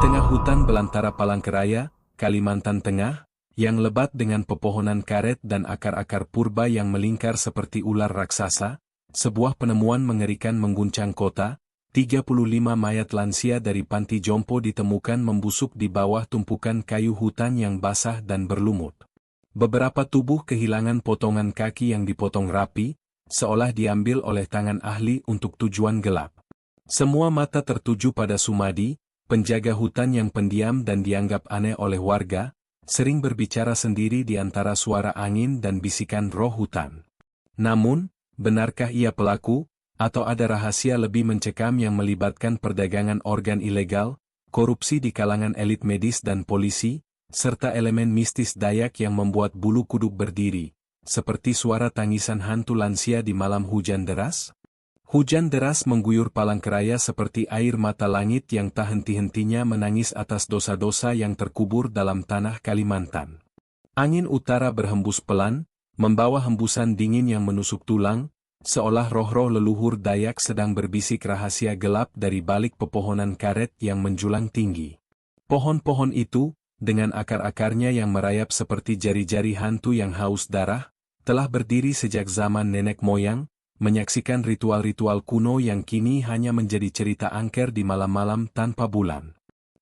tengah hutan belantara Palangkaraya, Kalimantan Tengah, yang lebat dengan pepohonan karet dan akar-akar purba yang melingkar seperti ular raksasa, sebuah penemuan mengerikan mengguncang kota. 35 mayat lansia dari panti jompo ditemukan membusuk di bawah tumpukan kayu hutan yang basah dan berlumut. Beberapa tubuh kehilangan potongan kaki yang dipotong rapi, seolah diambil oleh tangan ahli untuk tujuan gelap. Semua mata tertuju pada Sumadi, penjaga hutan yang pendiam dan dianggap aneh oleh warga, sering berbicara sendiri di antara suara angin dan bisikan roh hutan. Namun, benarkah ia pelaku? Atau ada rahasia lebih mencekam yang melibatkan perdagangan organ ilegal, korupsi di kalangan elit medis dan polisi, serta elemen mistis Dayak yang membuat bulu kuduk berdiri, seperti suara tangisan hantu lansia di malam hujan deras? Hujan deras mengguyur Palangkaraya seperti air mata langit yang tak henti-hentinya menangis atas dosa-dosa yang terkubur dalam tanah Kalimantan. Angin utara berhembus pelan, membawa hembusan dingin yang menusuk tulang, seolah roh-roh leluhur Dayak sedang berbisik rahasia gelap dari balik pepohonan karet yang menjulang tinggi. Pohon-pohon itu, dengan akar-akarnya yang merayap seperti jari-jari hantu yang haus darah, telah berdiri sejak zaman nenek moyang, menyaksikan ritual-ritual kuno yang kini hanya menjadi cerita angker di malam-malam tanpa bulan.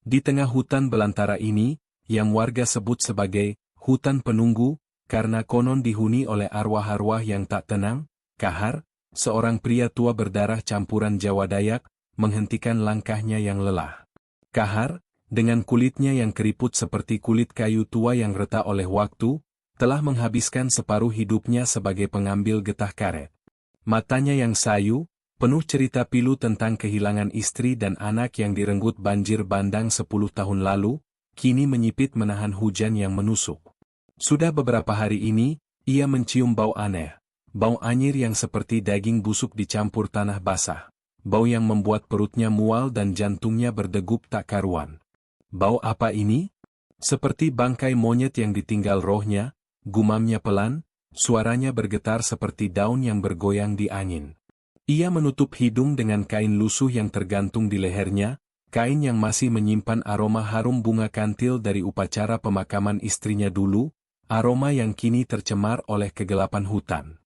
Di tengah hutan belantara ini, yang warga sebut sebagai hutan penunggu, karena konon dihuni oleh arwah-arwah yang tak tenang, Kahar, seorang pria tua berdarah campuran Jawa Dayak, menghentikan langkahnya yang lelah. Kahar, dengan kulitnya yang keriput seperti kulit kayu tua yang retak oleh waktu, telah menghabiskan separuh hidupnya sebagai pengambil getah karet. Matanya yang sayu, penuh cerita pilu tentang kehilangan istri dan anak yang direnggut banjir bandang 10 tahun lalu, kini menyipit menahan hujan yang menusuk. Sudah beberapa hari ini, ia mencium bau aneh. Bau anyir yang seperti daging busuk dicampur tanah basah. Bau yang membuat perutnya mual dan jantungnya berdegup tak karuan. Bau apa ini? Seperti bangkai monyet yang ditinggal rohnya, gumamnya pelan, suaranya bergetar seperti daun yang bergoyang di angin. Ia menutup hidung dengan kain lusuh yang tergantung di lehernya, kain yang masih menyimpan aroma harum bunga kantil dari upacara pemakaman istrinya dulu, aroma yang kini tercemar oleh kegelapan hutan.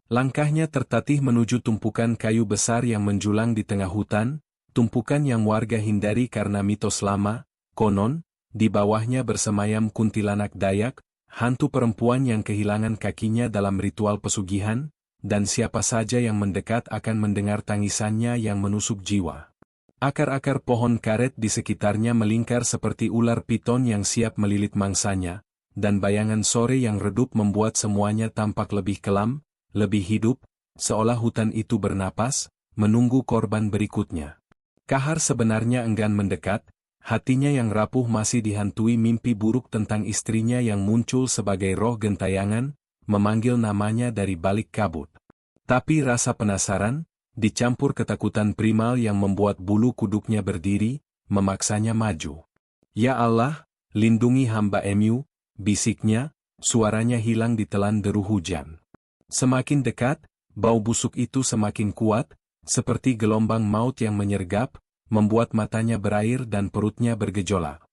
Langkahnya tertatih menuju tumpukan kayu besar yang menjulang di tengah hutan, tumpukan yang warga hindari karena mitos lama, konon, di bawahnya bersemayam kuntilanak Dayak, hantu perempuan yang kehilangan kakinya dalam ritual pesugihan, dan siapa saja yang mendekat akan mendengar tangisannya yang menusuk jiwa. Akar-akar pohon karet di sekitarnya melingkar seperti ular piton yang siap melilit mangsanya, dan bayangan sore yang redup membuat semuanya tampak lebih kelam, lebih hidup, seolah hutan itu bernapas, menunggu korban berikutnya. Kahar sebenarnya enggan mendekat, hatinya yang rapuh masih dihantui mimpi buruk tentang istrinya yang muncul sebagai roh gentayangan, memanggil namanya dari balik kabut. Tapi rasa penasaran, dicampur ketakutan primal yang membuat bulu kuduknya berdiri, memaksanya maju. Ya Allah, lindungi hamba Emu, bisiknya, suaranya hilang ditelan deru hujan. Semakin dekat, bau busuk itu semakin kuat, seperti gelombang maut yang menyergap, membuat matanya berair dan perutnya bergejolak.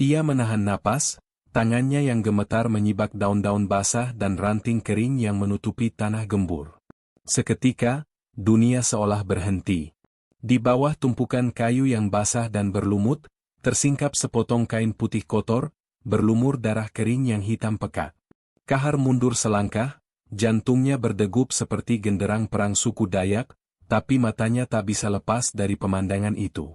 Ia menahan napas, tangannya yang gemetar menyibak daun-daun basah dan ranting kering yang menutupi tanah gembur. Seketika, dunia seolah berhenti. Di bawah tumpukan kayu yang basah dan berlumut, tersingkap sepotong kain putih kotor, berlumur darah kering yang hitam pekat. Kahar mundur selangkah, jantungnya berdegup seperti genderang perang suku Dayak, tapi matanya tak bisa lepas dari pemandangan itu.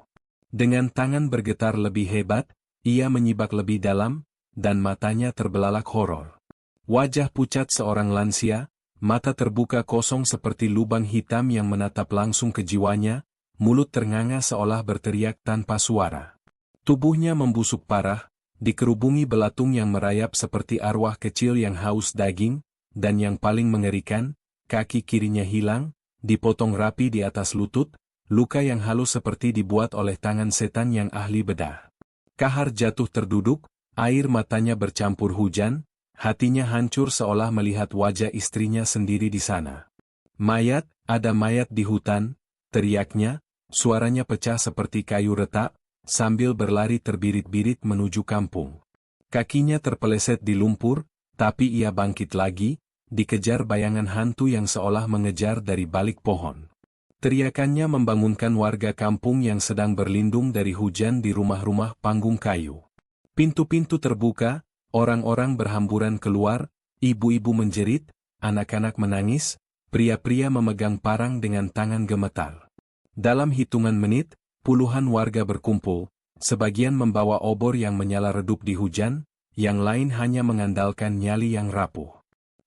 Dengan tangan bergetar lebih hebat, ia menyibak lebih dalam, dan matanya terbelalak horor. Wajah pucat seorang lansia, mata terbuka kosong seperti lubang hitam yang menatap langsung ke jiwanya, mulut ternganga seolah berteriak tanpa suara. Tubuhnya membusuk parah, dikerubungi belatung yang merayap seperti arwah kecil yang haus daging, dan yang paling mengerikan, kaki kirinya hilang, dipotong rapi di atas lutut, luka yang halus seperti dibuat oleh tangan setan yang ahli bedah. Kahar jatuh terduduk, air matanya bercampur hujan, hatinya hancur seolah melihat wajah istrinya sendiri di sana. Mayat, ada mayat di hutan, teriaknya, suaranya pecah seperti kayu retak, sambil berlari terbirit-birit menuju kampung. Kakinya terpeleset di lumpur, tapi ia bangkit lagi, dikejar bayangan hantu yang seolah mengejar dari balik pohon. Teriakannya membangunkan warga kampung yang sedang berlindung dari hujan di rumah-rumah panggung kayu. Pintu-pintu terbuka, orang-orang berhamburan keluar, ibu-ibu menjerit, anak-anak menangis, pria-pria memegang parang dengan tangan gemetar. Dalam hitungan menit, puluhan warga berkumpul, sebagian membawa obor yang menyala redup di hujan, yang lain hanya mengandalkan nyali yang rapuh.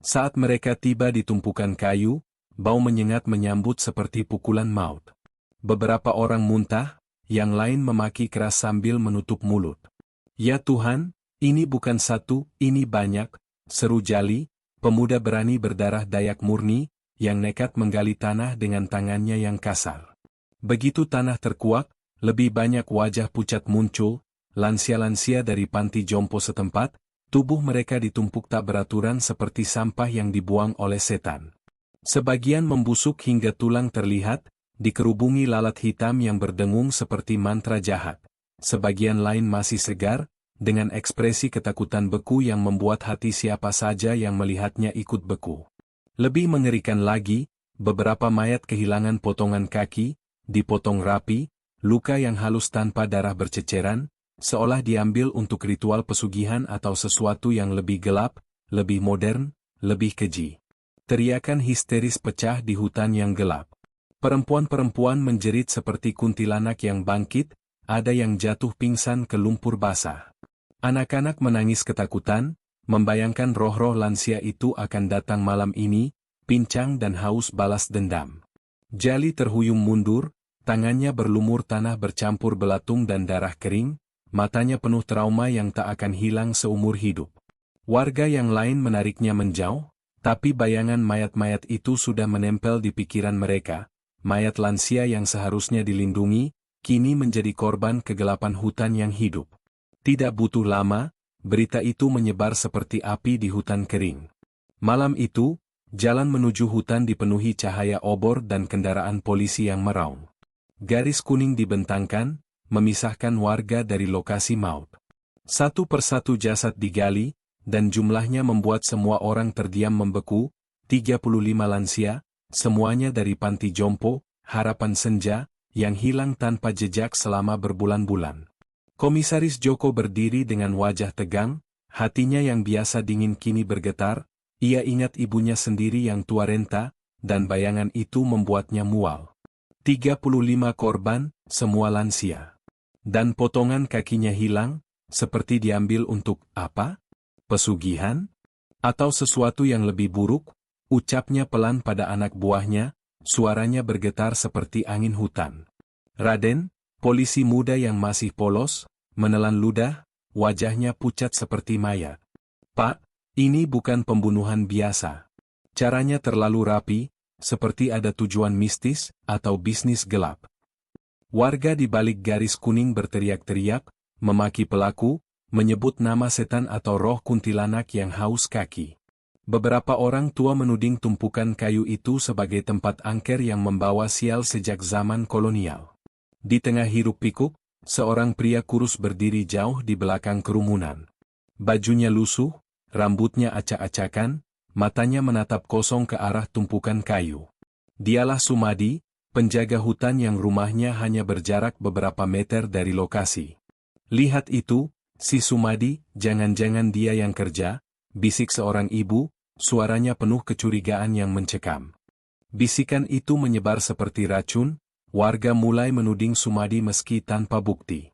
Saat mereka tiba di tumpukan kayu, bau menyengat menyambut seperti pukulan maut. Beberapa orang muntah, yang lain memaki keras sambil menutup mulut. "Ya Tuhan, ini bukan satu, ini banyak," seru Jali, pemuda berani berdarah Dayak murni, yang nekat menggali tanah dengan tangannya yang kasar. Begitu tanah terkuak, lebih banyak wajah pucat muncul, lansia-lansia dari panti jompo setempat, tubuh mereka ditumpuk tak beraturan seperti sampah yang dibuang oleh setan. Sebagian membusuk hingga tulang terlihat, dikerubungi lalat hitam yang berdengung seperti mantra jahat. Sebagian lain masih segar, dengan ekspresi ketakutan beku yang membuat hati siapa saja yang melihatnya ikut beku. Lebih mengerikan lagi, beberapa mayat kehilangan potongan kaki, dipotong rapi, luka yang halus tanpa darah berceceran, seolah diambil untuk ritual pesugihan atau sesuatu yang lebih gelap, lebih modern, lebih keji. Teriakan histeris pecah di hutan yang gelap. Perempuan-perempuan menjerit seperti kuntilanak yang bangkit, ada yang jatuh pingsan ke lumpur basah. Anak-anak menangis ketakutan, membayangkan roh-roh lansia itu akan datang malam ini, pincang dan haus balas dendam. Jali terhuyung mundur, tangannya berlumur tanah bercampur belatung dan darah kering, matanya penuh trauma yang tak akan hilang seumur hidup. Warga yang lain menariknya menjauh, tapi bayangan mayat-mayat itu sudah menempel di pikiran mereka. Mayat lansia yang seharusnya dilindungi, kini menjadi korban kegelapan hutan yang hidup. Tidak butuh lama, berita itu menyebar seperti api di hutan kering. Malam itu, jalan menuju hutan dipenuhi cahaya obor dan kendaraan polisi yang meraung. Garis kuning dibentangkan, memisahkan warga dari lokasi maut. Satu persatu jasad digali, dan jumlahnya membuat semua orang terdiam membeku, 35 lansia, semuanya dari panti jompo, harapan senja, yang hilang tanpa jejak selama berbulan-bulan. Komisaris Joko berdiri dengan wajah tegang, hatinya yang biasa dingin kini bergetar, ia ingat ibunya sendiri yang tua renta, dan bayangan itu membuatnya mual. 35 korban, semua lansia. Dan potongan kakinya hilang, seperti diambil untuk apa? Pesugihan? Atau sesuatu yang lebih buruk? Ucapnya pelan pada anak buahnya, suaranya bergetar seperti angin hutan. "Raden," polisi muda yang masih polos, menelan ludah, wajahnya pucat seperti mayat. "Pak, ini bukan pembunuhan biasa. Caranya terlalu rapi, seperti ada tujuan mistis atau bisnis gelap." Warga di balik garis kuning berteriak-teriak, memaki pelaku, menyebut nama setan atau roh kuntilanak yang haus kaki. Beberapa orang tua menuding tumpukan kayu itu sebagai tempat angker yang membawa sial sejak zaman kolonial. Di tengah hiruk-pikuk, seorang pria kurus berdiri jauh di belakang kerumunan. Bajunya lusuh, rambutnya acak-acakan, matanya menatap kosong ke arah tumpukan kayu. Dialah Sumadi, penjaga hutan yang rumahnya hanya berjarak beberapa meter dari lokasi. "Lihat itu, si Sumadi, jangan-jangan dia yang kerja," bisik seorang ibu, suaranya penuh kecurigaan yang mencekam. Bisikan itu menyebar seperti racun, warga mulai menuding Sumadi meski tanpa bukti.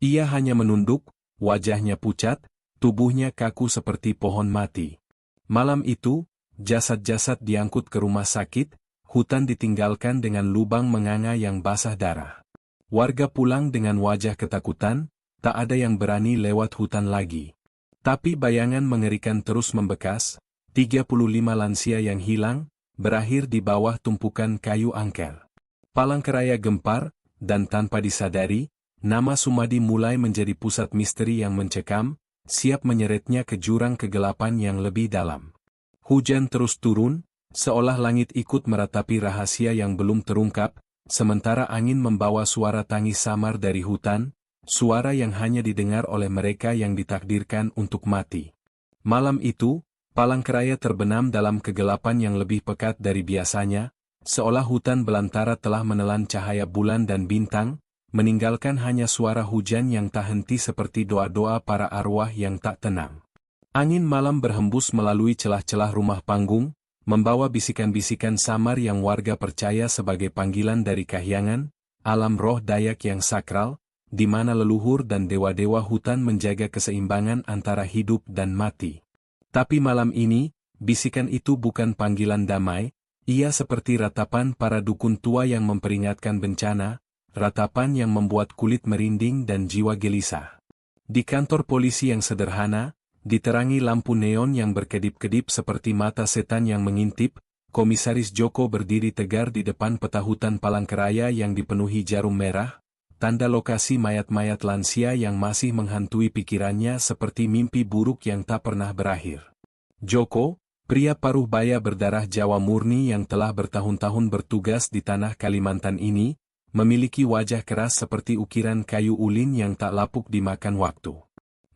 Ia hanya menunduk, wajahnya pucat, tubuhnya kaku seperti pohon mati. Malam itu, jasad-jasad diangkut ke rumah sakit, hutan ditinggalkan dengan lubang menganga yang basah darah. Warga pulang dengan wajah ketakutan, tak ada yang berani lewat hutan lagi. Tapi bayangan mengerikan terus membekas, 35 lansia yang hilang, berakhir di bawah tumpukan kayu angker. Palangkaraya gempar, dan tanpa disadari, nama Sumadi mulai menjadi pusat misteri yang mencekam, siap menyeretnya ke jurang kegelapan yang lebih dalam. Hujan terus turun, seolah langit ikut meratapi rahasia yang belum terungkap, sementara angin membawa suara tangis samar dari hutan, suara yang hanya didengar oleh mereka yang ditakdirkan untuk mati. Malam itu, Palangkaraya terbenam dalam kegelapan yang lebih pekat dari biasanya, seolah hutan belantara telah menelan cahaya bulan dan bintang, meninggalkan hanya suara hujan yang tak henti seperti doa-doa para arwah yang tak tenang. Angin malam berhembus melalui celah-celah rumah panggung, membawa bisikan-bisikan samar yang warga percaya sebagai panggilan dari kahyangan, alam roh Dayak yang sakral, di mana leluhur dan dewa-dewa hutan menjaga keseimbangan antara hidup dan mati. Tapi malam ini, bisikan itu bukan panggilan damai, ia seperti ratapan para dukun tua yang memperingatkan bencana, ratapan yang membuat kulit merinding dan jiwa gelisah. Di kantor polisi yang sederhana, diterangi lampu neon yang berkedip-kedip seperti mata setan yang mengintip, Komisaris Joko berdiri tegar di depan peta hutan Palangkaraya yang dipenuhi jarum merah, tanda lokasi mayat-mayat lansia yang masih menghantui pikirannya seperti mimpi buruk yang tak pernah berakhir. Joko, pria paruh baya berdarah Jawa murni yang telah bertahun-tahun bertugas di tanah Kalimantan ini, memiliki wajah keras seperti ukiran kayu ulin yang tak lapuk dimakan waktu.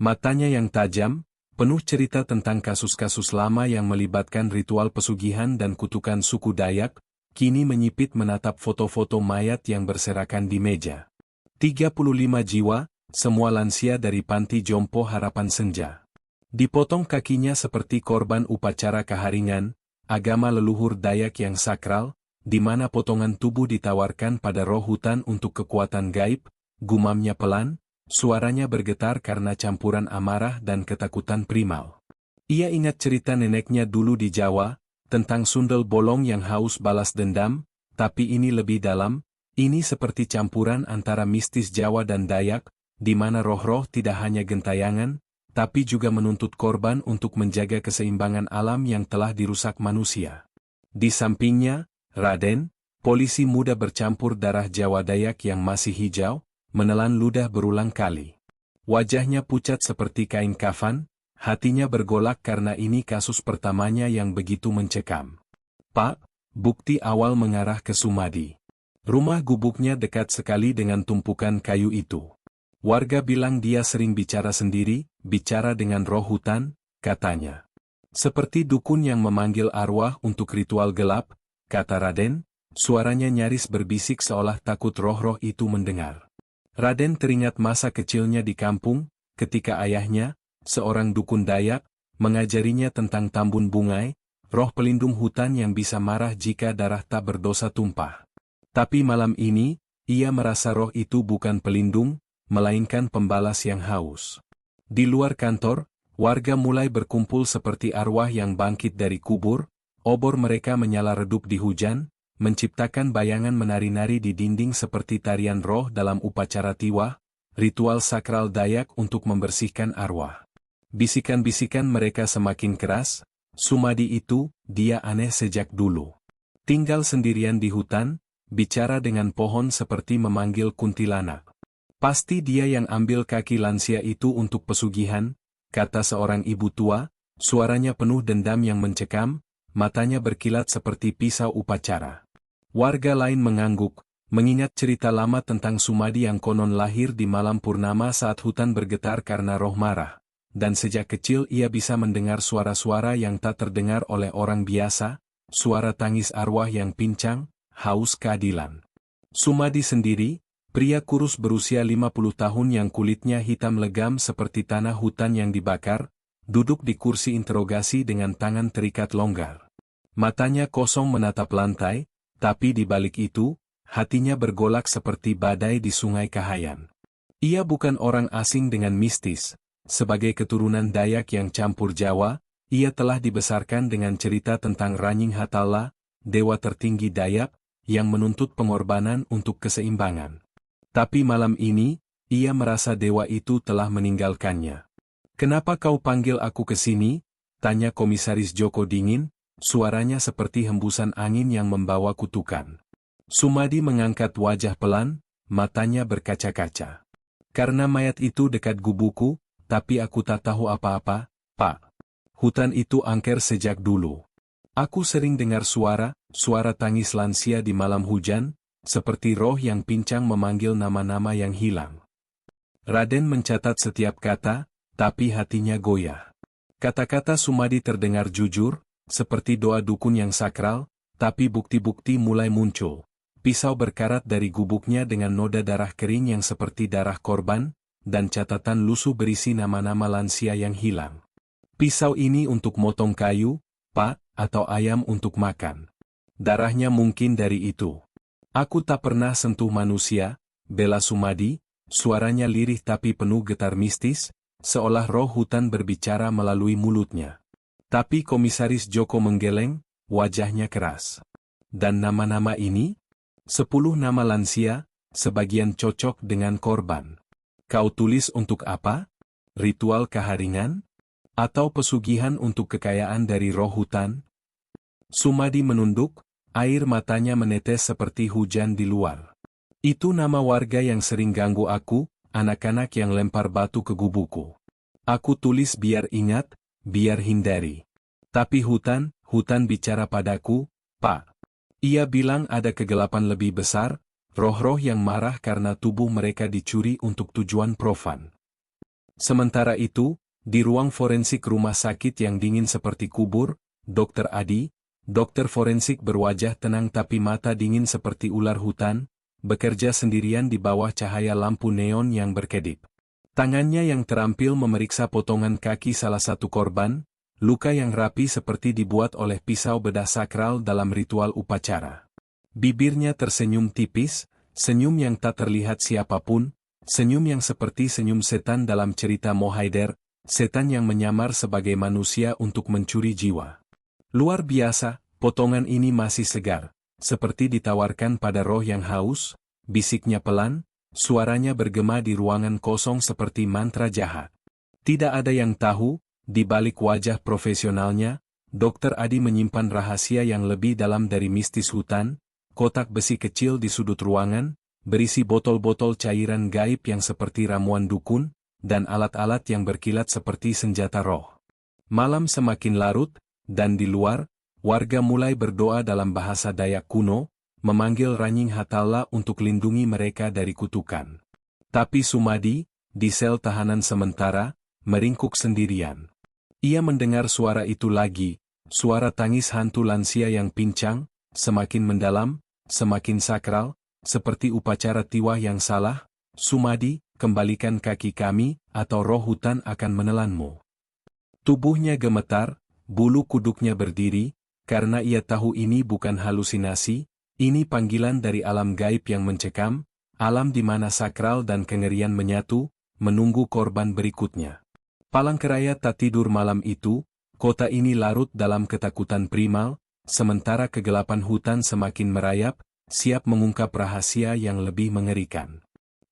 Matanya yang tajam, penuh cerita tentang kasus-kasus lama yang melibatkan ritual pesugihan dan kutukan suku Dayak, kini menyipit menatap foto-foto mayat yang berserakan di meja. 35 jiwa, semua lansia dari panti jompo Harapan Senja. Dipotong kakinya seperti korban upacara keharingan, agama leluhur Dayak yang sakral, di mana potongan tubuh ditawarkan pada roh hutan untuk kekuatan gaib, gumamnya pelan, suaranya bergetar karena campuran amarah dan ketakutan primal. Ia ingat cerita neneknya dulu di Jawa, tentang sundel bolong yang haus balas dendam, tapi ini lebih dalam. Ini seperti campuran antara mistis Jawa dan Dayak, di mana roh-roh tidak hanya gentayangan, tapi juga menuntut korban untuk menjaga keseimbangan alam yang telah dirusak manusia. Di sampingnya, Raden, polisi muda bercampur darah Jawa Dayak yang masih hijau, menelan ludah berulang kali. Wajahnya pucat seperti kain kafan, hatinya bergolak karena ini kasus pertamanya yang begitu mencekam. Pak, bukti awal mengarah ke Sumadi. Rumah gubuknya dekat sekali dengan tumpukan kayu itu. Warga bilang dia sering bicara sendiri, bicara dengan roh hutan, katanya. Seperti dukun yang memanggil arwah untuk ritual gelap, kata Raden, suaranya nyaris berbisik seolah takut roh-roh itu mendengar. Raden teringat masa kecilnya di kampung, ketika ayahnya, seorang dukun Dayak, mengajarinya tentang Tambun Bungai, roh pelindung hutan yang bisa marah jika darah tak berdosa tumpah. Tapi malam ini, ia merasa roh itu bukan pelindung, melainkan pembalas yang haus. Di luar kantor, warga mulai berkumpul seperti arwah yang bangkit dari kubur, obor mereka menyala redup di hujan, menciptakan bayangan menari-nari di dinding seperti tarian roh dalam upacara tiwah, ritual sakral Dayak untuk membersihkan arwah. Bisikan-bisikan mereka semakin keras, Sumadi itu, dia aneh sejak dulu. Tinggal sendirian di hutan, bicara dengan pohon seperti memanggil kuntilanak. Pasti dia yang ambil kaki lansia itu untuk pesugihan, kata seorang ibu tua, suaranya penuh dendam yang mencekam, matanya berkilat seperti pisau upacara. Warga lain mengangguk, mengingat cerita lama tentang Sumadi yang konon lahir di malam purnama saat hutan bergetar karena roh marah, dan sejak kecil ia bisa mendengar suara-suara yang tak terdengar oleh orang biasa, suara tangis arwah yang pincang, haus keadilan. Sumadi sendiri, pria kurus berusia 50 tahun yang kulitnya hitam legam seperti tanah hutan yang dibakar, duduk di kursi interogasi dengan tangan terikat longgar. Matanya kosong menatap lantai, tapi di balik itu, hatinya bergolak seperti badai di sungai Kahayan. Ia bukan orang asing dengan mistis, sebagai keturunan Dayak yang campur Jawa, ia telah dibesarkan dengan cerita tentang Ranying Hatala, dewa tertinggi Dayak, yang menuntut pengorbanan untuk keseimbangan. Tapi malam ini, ia merasa dewa itu telah meninggalkannya. "Kenapa kau panggil aku ke sini?" tanya Komisaris Joko dingin, suaranya seperti hembusan angin yang membawa kutukan. Sumadi mengangkat wajah pelan, matanya berkaca-kaca. "Karena mayat itu dekat gubukku, tapi aku tak tahu apa-apa, Pak. Hutan itu angker sejak dulu. Aku sering dengar suara tangis lansia di malam hujan, seperti roh yang pincang memanggil nama-nama yang hilang. Raden mencatat setiap kata, tapi hatinya goyah. Kata-kata Sumadi terdengar jujur, seperti doa dukun yang sakral, tapi bukti-bukti mulai muncul. Pisau berkarat dari gubuknya dengan noda darah kering yang seperti darah korban, dan catatan lusuh berisi nama-nama lansia yang hilang. Pisau ini untuk motong kayu, Pak, atau ayam untuk makan. Darahnya mungkin dari itu. Aku tak pernah sentuh manusia, bela Sumadi, suaranya lirih tapi penuh getar mistis, seolah roh hutan berbicara melalui mulutnya. Tapi Komisaris Joko menggeleng, wajahnya keras. Dan nama-nama ini? 10 nama lansia, sebagian cocok dengan korban. Kau tulis untuk apa? Ritual keharingan? Atau pesugihan untuk kekayaan dari roh hutan? Sumadi menunduk, air matanya menetes seperti hujan di luar. Itu nama warga yang sering ganggu aku, anak-anak yang lempar batu ke gubukku. Aku tulis biar ingat, biar hindari. Tapi hutan bicara padaku, Pak. Ia bilang ada kegelapan lebih besar, roh-roh yang marah karena tubuh mereka dicuri untuk tujuan profan. Sementara itu, di ruang forensik rumah sakit yang dingin seperti kubur, Dr. Adi, dokter forensik berwajah tenang tapi mata dingin seperti ular hutan, bekerja sendirian di bawah cahaya lampu neon yang berkedip. Tangannya yang terampil memeriksa potongan kaki salah satu korban, luka yang rapi seperti dibuat oleh pisau bedah sakral dalam ritual upacara. Bibirnya tersenyum tipis, senyum yang tak terlihat siapapun, senyum yang seperti senyum setan dalam cerita Mohaider, setan yang menyamar sebagai manusia untuk mencuri jiwa. Luar biasa, potongan ini masih segar. Seperti ditawarkan pada roh yang haus, bisiknya pelan, suaranya bergema di ruangan kosong seperti mantra jahat. Tidak ada yang tahu, di balik wajah profesionalnya, Dr. Adi menyimpan rahasia yang lebih dalam dari mistis hutan, kotak besi kecil di sudut ruangan, berisi botol-botol cairan gaib yang seperti ramuan dukun, dan alat-alat yang berkilat seperti senjata roh. Malam semakin larut, dan di luar, warga mulai berdoa dalam bahasa Dayak kuno, memanggil Ranying Hatala untuk lindungi mereka dari kutukan. Tapi Sumadi, di sel tahanan sementara, meringkuk sendirian. Ia mendengar suara itu lagi, suara tangis hantu lansia yang pincang, semakin mendalam, semakin sakral, seperti upacara tiwah yang salah. Sumadi, kembalikan kaki kami, atau roh hutan akan menelanmu. Tubuhnya gemetar, bulu kuduknya berdiri, karena ia tahu ini bukan halusinasi, ini panggilan dari alam gaib yang mencekam, alam di mana sakral dan kengerian menyatu, menunggu korban berikutnya. Palangkaraya tak tidur malam itu, kota ini larut dalam ketakutan primal, sementara kegelapan hutan semakin merayap, siap mengungkap rahasia yang lebih mengerikan.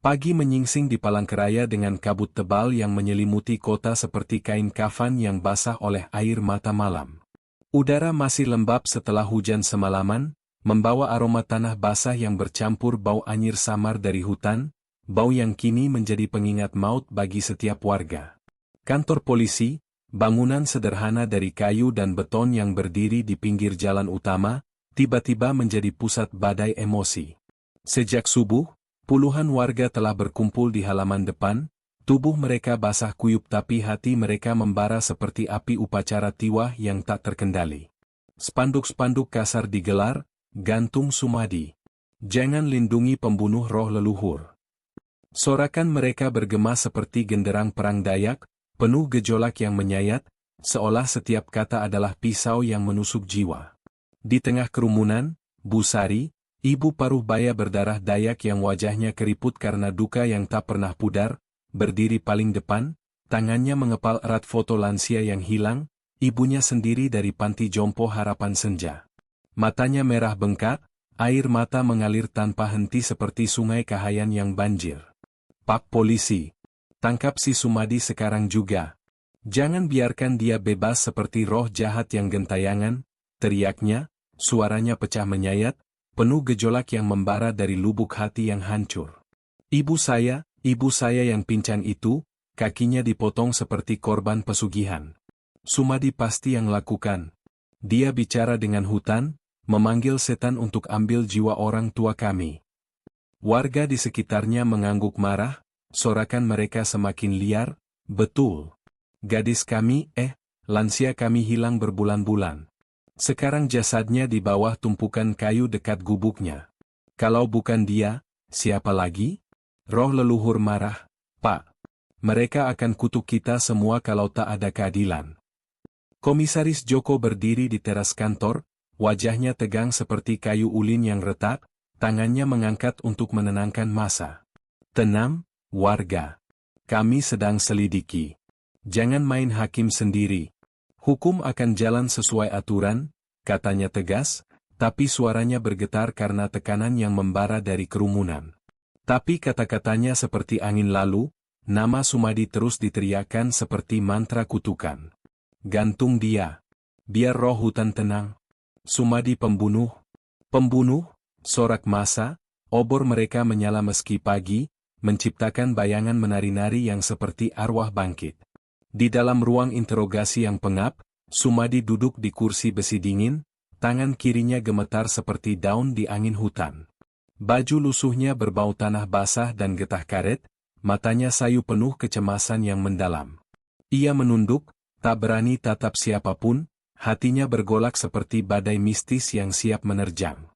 Pagi menyingsing di Palangkaraya dengan kabut tebal yang menyelimuti kota seperti kain kafan yang basah oleh air mata malam. Udara masih lembab setelah hujan semalaman, membawa aroma tanah basah yang bercampur bau anyir samar dari hutan, bau yang kini menjadi pengingat maut bagi setiap warga. Kantor polisi, bangunan sederhana dari kayu dan beton yang berdiri di pinggir jalan utama, tiba-tiba menjadi pusat badai emosi. Sejak subuh, puluhan warga telah berkumpul di halaman depan, tubuh mereka basah kuyup tapi hati mereka membara seperti api upacara tiwah yang tak terkendali. Spanduk-spanduk kasar digelar, gantung Sumadi. Jangan lindungi pembunuh roh leluhur. Sorakan mereka bergema seperti genderang perang Dayak, penuh gejolak yang menyayat, seolah setiap kata adalah pisau yang menusuk jiwa. Di tengah kerumunan, Bu Sari, ibu paruh baya berdarah Dayak yang wajahnya keriput karena duka yang tak pernah pudar, berdiri paling depan, tangannya mengepal erat foto lansia yang hilang, ibunya sendiri dari panti jompo harapan senja. Matanya merah bengkak, air mata mengalir tanpa henti seperti sungai Kahayan yang banjir. Pak polisi, tangkap si Sumadi sekarang juga. Jangan biarkan dia bebas seperti roh jahat yang gentayangan, teriaknya, suaranya pecah menyayat, penuh gejolak yang membara dari lubuk hati yang hancur. Ibu saya yang pincang itu, kakinya dipotong seperti korban pesugihan. Sumadi pasti yang lakukan. Dia bicara dengan hutan, memanggil setan untuk ambil jiwa orang tua kami. Warga di sekitarnya mengangguk marah, sorakan mereka semakin liar, betul. Gadis kami, lansia kami hilang berbulan-bulan. Sekarang jasadnya di bawah tumpukan kayu dekat gubuknya. Kalau bukan dia, siapa lagi? Roh leluhur marah, Pak. Mereka akan kutuk kita semua kalau tak ada keadilan. Komisaris Joko berdiri di teras kantor, wajahnya tegang seperti kayu ulin yang retak, tangannya mengangkat untuk menenangkan massa. Tenang, warga. Kami sedang selidiki. Jangan main hakim sendiri. Hukum akan jalan sesuai aturan, katanya tegas, tapi suaranya bergetar karena tekanan yang membara dari kerumunan. Tapi kata-katanya seperti angin lalu, nama Sumadi terus diteriakkan seperti mantra kutukan. Gantung dia. Biar roh hutan tenang. Sumadi pembunuh. Pembunuh, sorak massa, obor mereka menyala meski pagi, menciptakan bayangan menari-nari yang seperti arwah bangkit. Di dalam ruang interogasi yang pengap, Sumadi duduk di kursi besi dingin, tangan kirinya gemetar seperti daun di angin hutan. Baju lusuhnya berbau tanah basah dan getah karet, matanya sayu penuh kecemasan yang mendalam. Ia menunduk, tak berani tatap siapapun, hatinya bergolak seperti badai mistis yang siap menerjang.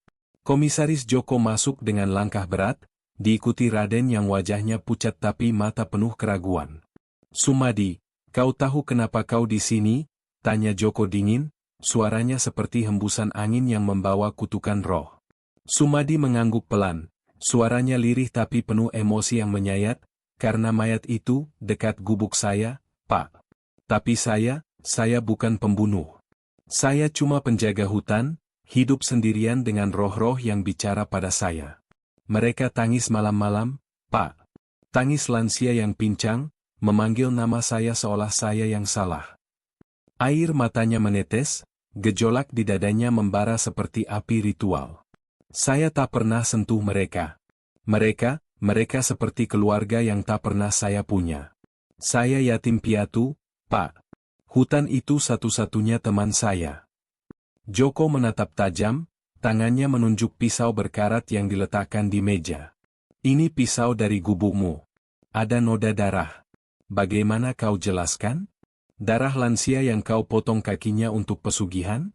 Komisaris Joko masuk dengan langkah berat, diikuti Raden yang wajahnya pucat tapi mata penuh keraguan. Sumadi, kau tahu kenapa kau di sini? Tanya Joko dingin, suaranya seperti hembusan angin yang membawa kutukan roh. Sumadi mengangguk pelan, suaranya lirih tapi penuh emosi yang menyayat, karena mayat itu dekat gubuk saya, Pak. Tapi saya bukan pembunuh. Saya cuma penjaga hutan, hidup sendirian dengan roh-roh yang bicara pada saya. Mereka tangis malam-malam, Pak. Tangis lansia yang pincang, memanggil nama saya seolah saya yang salah. Air matanya menetes, gejolak di dadanya membara seperti api ritual. Saya tak pernah sentuh mereka. Mereka seperti keluarga yang tak pernah saya punya. Saya yatim piatu, Pak. Hutan itu satu-satunya teman saya. Joko menatap tajam, tangannya menunjuk pisau berkarat yang diletakkan di meja. Ini pisau dari gubukmu. Ada noda darah. Bagaimana kau jelaskan? Darah lansia yang kau potong kakinya untuk pesugihan?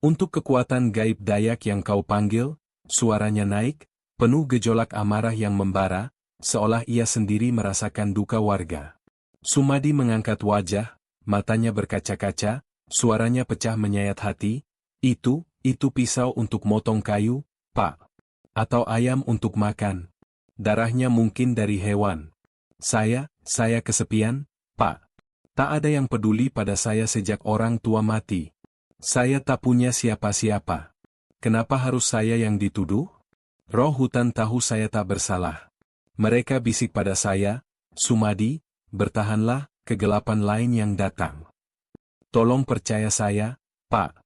Untuk kekuatan gaib Dayak yang kau panggil? Suaranya naik, penuh gejolak amarah yang membara, seolah ia sendiri merasakan duka warga. Sumadi mengangkat wajah, matanya berkaca-kaca, suaranya pecah menyayat hati. Itu pisau untuk motong kayu, Pak. Atau ayam untuk makan. Darahnya mungkin dari hewan. Saya kesepian, Pak. Tak ada yang peduli pada saya sejak orang tua mati. Saya tak punya siapa-siapa. Kenapa harus saya yang dituduh? Roh hutan tahu saya tak bersalah. Mereka bisik pada saya, Sumadi, bertahanlah, kegelapan lain yang datang. Tolong percaya saya, Pak.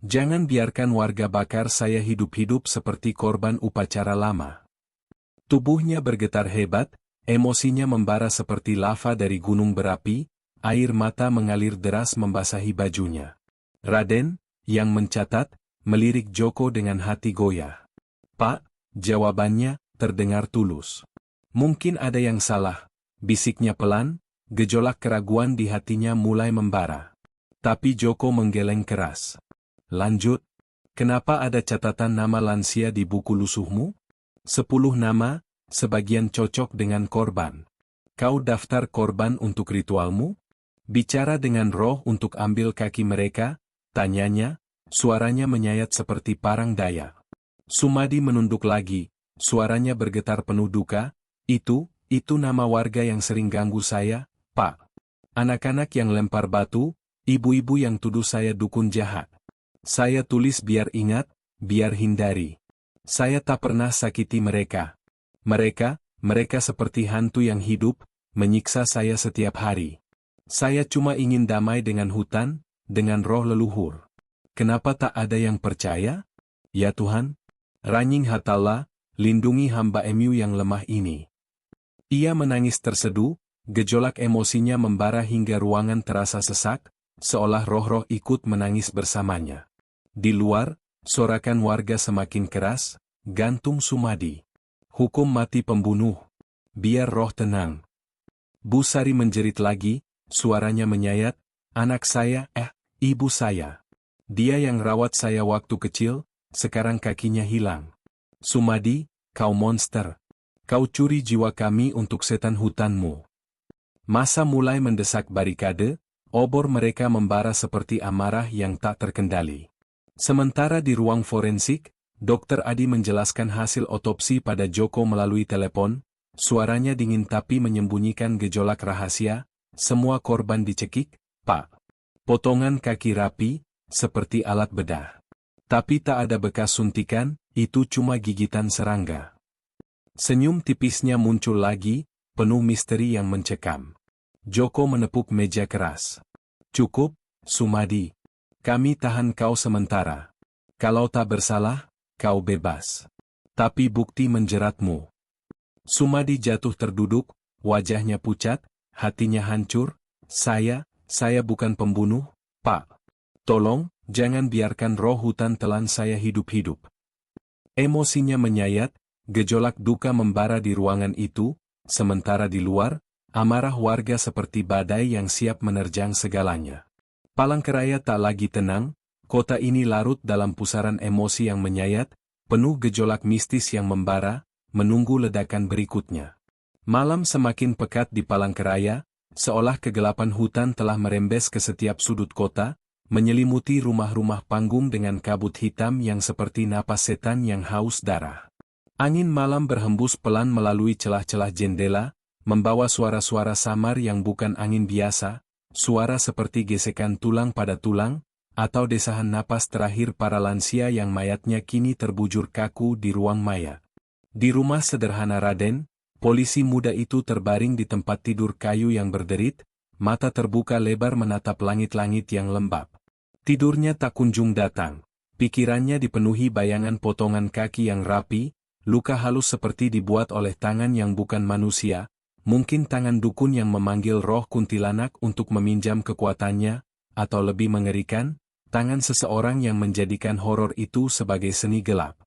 Jangan biarkan warga bakar saya hidup-hidup seperti korban upacara lama. Tubuhnya bergetar hebat, emosinya membara seperti lava dari gunung berapi, air mata mengalir deras membasahi bajunya. Raden, yang mencatat, melirik Joko dengan hati goyah. Pak, jawabannya terdengar tulus. Mungkin ada yang salah, bisiknya pelan, gejolak keraguan di hatinya mulai membara. Tapi Joko menggeleng keras. Lanjut, kenapa ada catatan nama lansia di buku lusuhmu? 10 nama, sebagian cocok dengan korban. Kau daftar korban untuk ritualmu? Bicara dengan roh untuk ambil kaki mereka, tanyanya, suaranya menyayat seperti parang Dayak. Sumadi menunduk lagi, suaranya bergetar penuh duka. Itu nama warga yang sering ganggu saya, Pak. Anak-anak yang lempar batu, ibu-ibu yang tuduh saya dukun jahat. Saya tulis biar ingat, biar hindari. Saya tak pernah sakiti mereka. Mereka seperti hantu yang hidup, menyiksa saya setiap hari. Saya cuma ingin damai dengan hutan, dengan roh leluhur. Kenapa tak ada yang percaya? Ya Tuhan, Ranying Hatala, lindungi hamba Emu yang lemah ini. Ia menangis terseduh, gejolak emosinya membara hingga ruangan terasa sesak, seolah roh-roh ikut menangis bersamanya. Di luar, sorakan warga semakin keras, gantung Sumadi. Hukum mati pembunuh. Biar roh tenang. Bu Sari menjerit lagi, suaranya menyayat, anak saya, ibu saya. Dia yang rawat saya waktu kecil, sekarang kakinya hilang. Sumadi, kau monster. Kau curi jiwa kami untuk setan hutanmu. Massa mulai mendesak barikade, obor mereka membara seperti amarah yang tak terkendali. Sementara di ruang forensik, Dr. Adi menjelaskan hasil otopsi pada Joko melalui telepon, suaranya dingin tapi menyembunyikan gejolak rahasia, semua korban dicekik, Pak. Potongan kaki rapi, seperti alat bedah. Tapi tak ada bekas suntikan, itu cuma gigitan serangga. Senyum tipisnya muncul lagi, penuh misteri yang mencekam. Joko menepuk meja keras. Cukup, Sumadi. Kami tahan kau sementara. Kalau tak bersalah, kau bebas. Tapi bukti menjeratmu. Sumadi jatuh terduduk, wajahnya pucat, hatinya hancur. Saya bukan pembunuh, Pak. Tolong, jangan biarkan roh hutan telan saya hidup-hidup. Emosinya menyayat, gejolak duka membara di ruangan itu, sementara di luar, amarah warga seperti badai yang siap menerjang segalanya. Palangkaraya tak lagi tenang, kota ini larut dalam pusaran emosi yang menyayat, penuh gejolak mistis yang membara, menunggu ledakan berikutnya. Malam semakin pekat di Palangkaraya, seolah kegelapan hutan telah merembes ke setiap sudut kota, menyelimuti rumah-rumah panggung dengan kabut hitam yang seperti napas setan yang haus darah. Angin malam berhembus pelan melalui celah-celah jendela, membawa suara-suara samar yang bukan angin biasa, suara seperti gesekan tulang pada tulang, atau desahan napas terakhir para lansia yang mayatnya kini terbujur kaku di ruang mayat. Di rumah sederhana Raden, polisi muda itu terbaring di tempat tidur kayu yang berderit, mata terbuka lebar menatap langit-langit yang lembab. Tidurnya tak kunjung datang, pikirannya dipenuhi bayangan potongan kaki yang rapi, luka halus seperti dibuat oleh tangan yang bukan manusia, mungkin tangan dukun yang memanggil roh kuntilanak untuk meminjam kekuatannya, atau lebih mengerikan, tangan seseorang yang menjadikan horor itu sebagai seni gelap.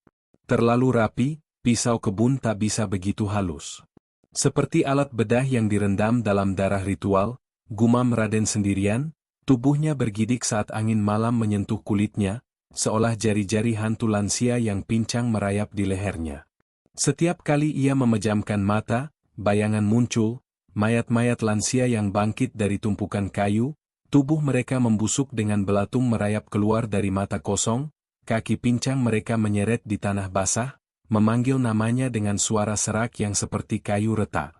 Terlalu rapi, pisau kebun tak bisa begitu halus. Seperti alat bedah yang direndam dalam darah ritual, gumam Raden sendirian, tubuhnya bergidik saat angin malam menyentuh kulitnya, seolah jari-jari hantu lansia yang pincang merayap di lehernya. Setiap kali ia memejamkan mata, bayangan muncul, mayat-mayat lansia yang bangkit dari tumpukan kayu, tubuh mereka membusuk dengan belatung merayap keluar dari mata kosong, kaki pincang mereka menyeret di tanah basah, memanggil namanya dengan suara serak yang seperti kayu retak.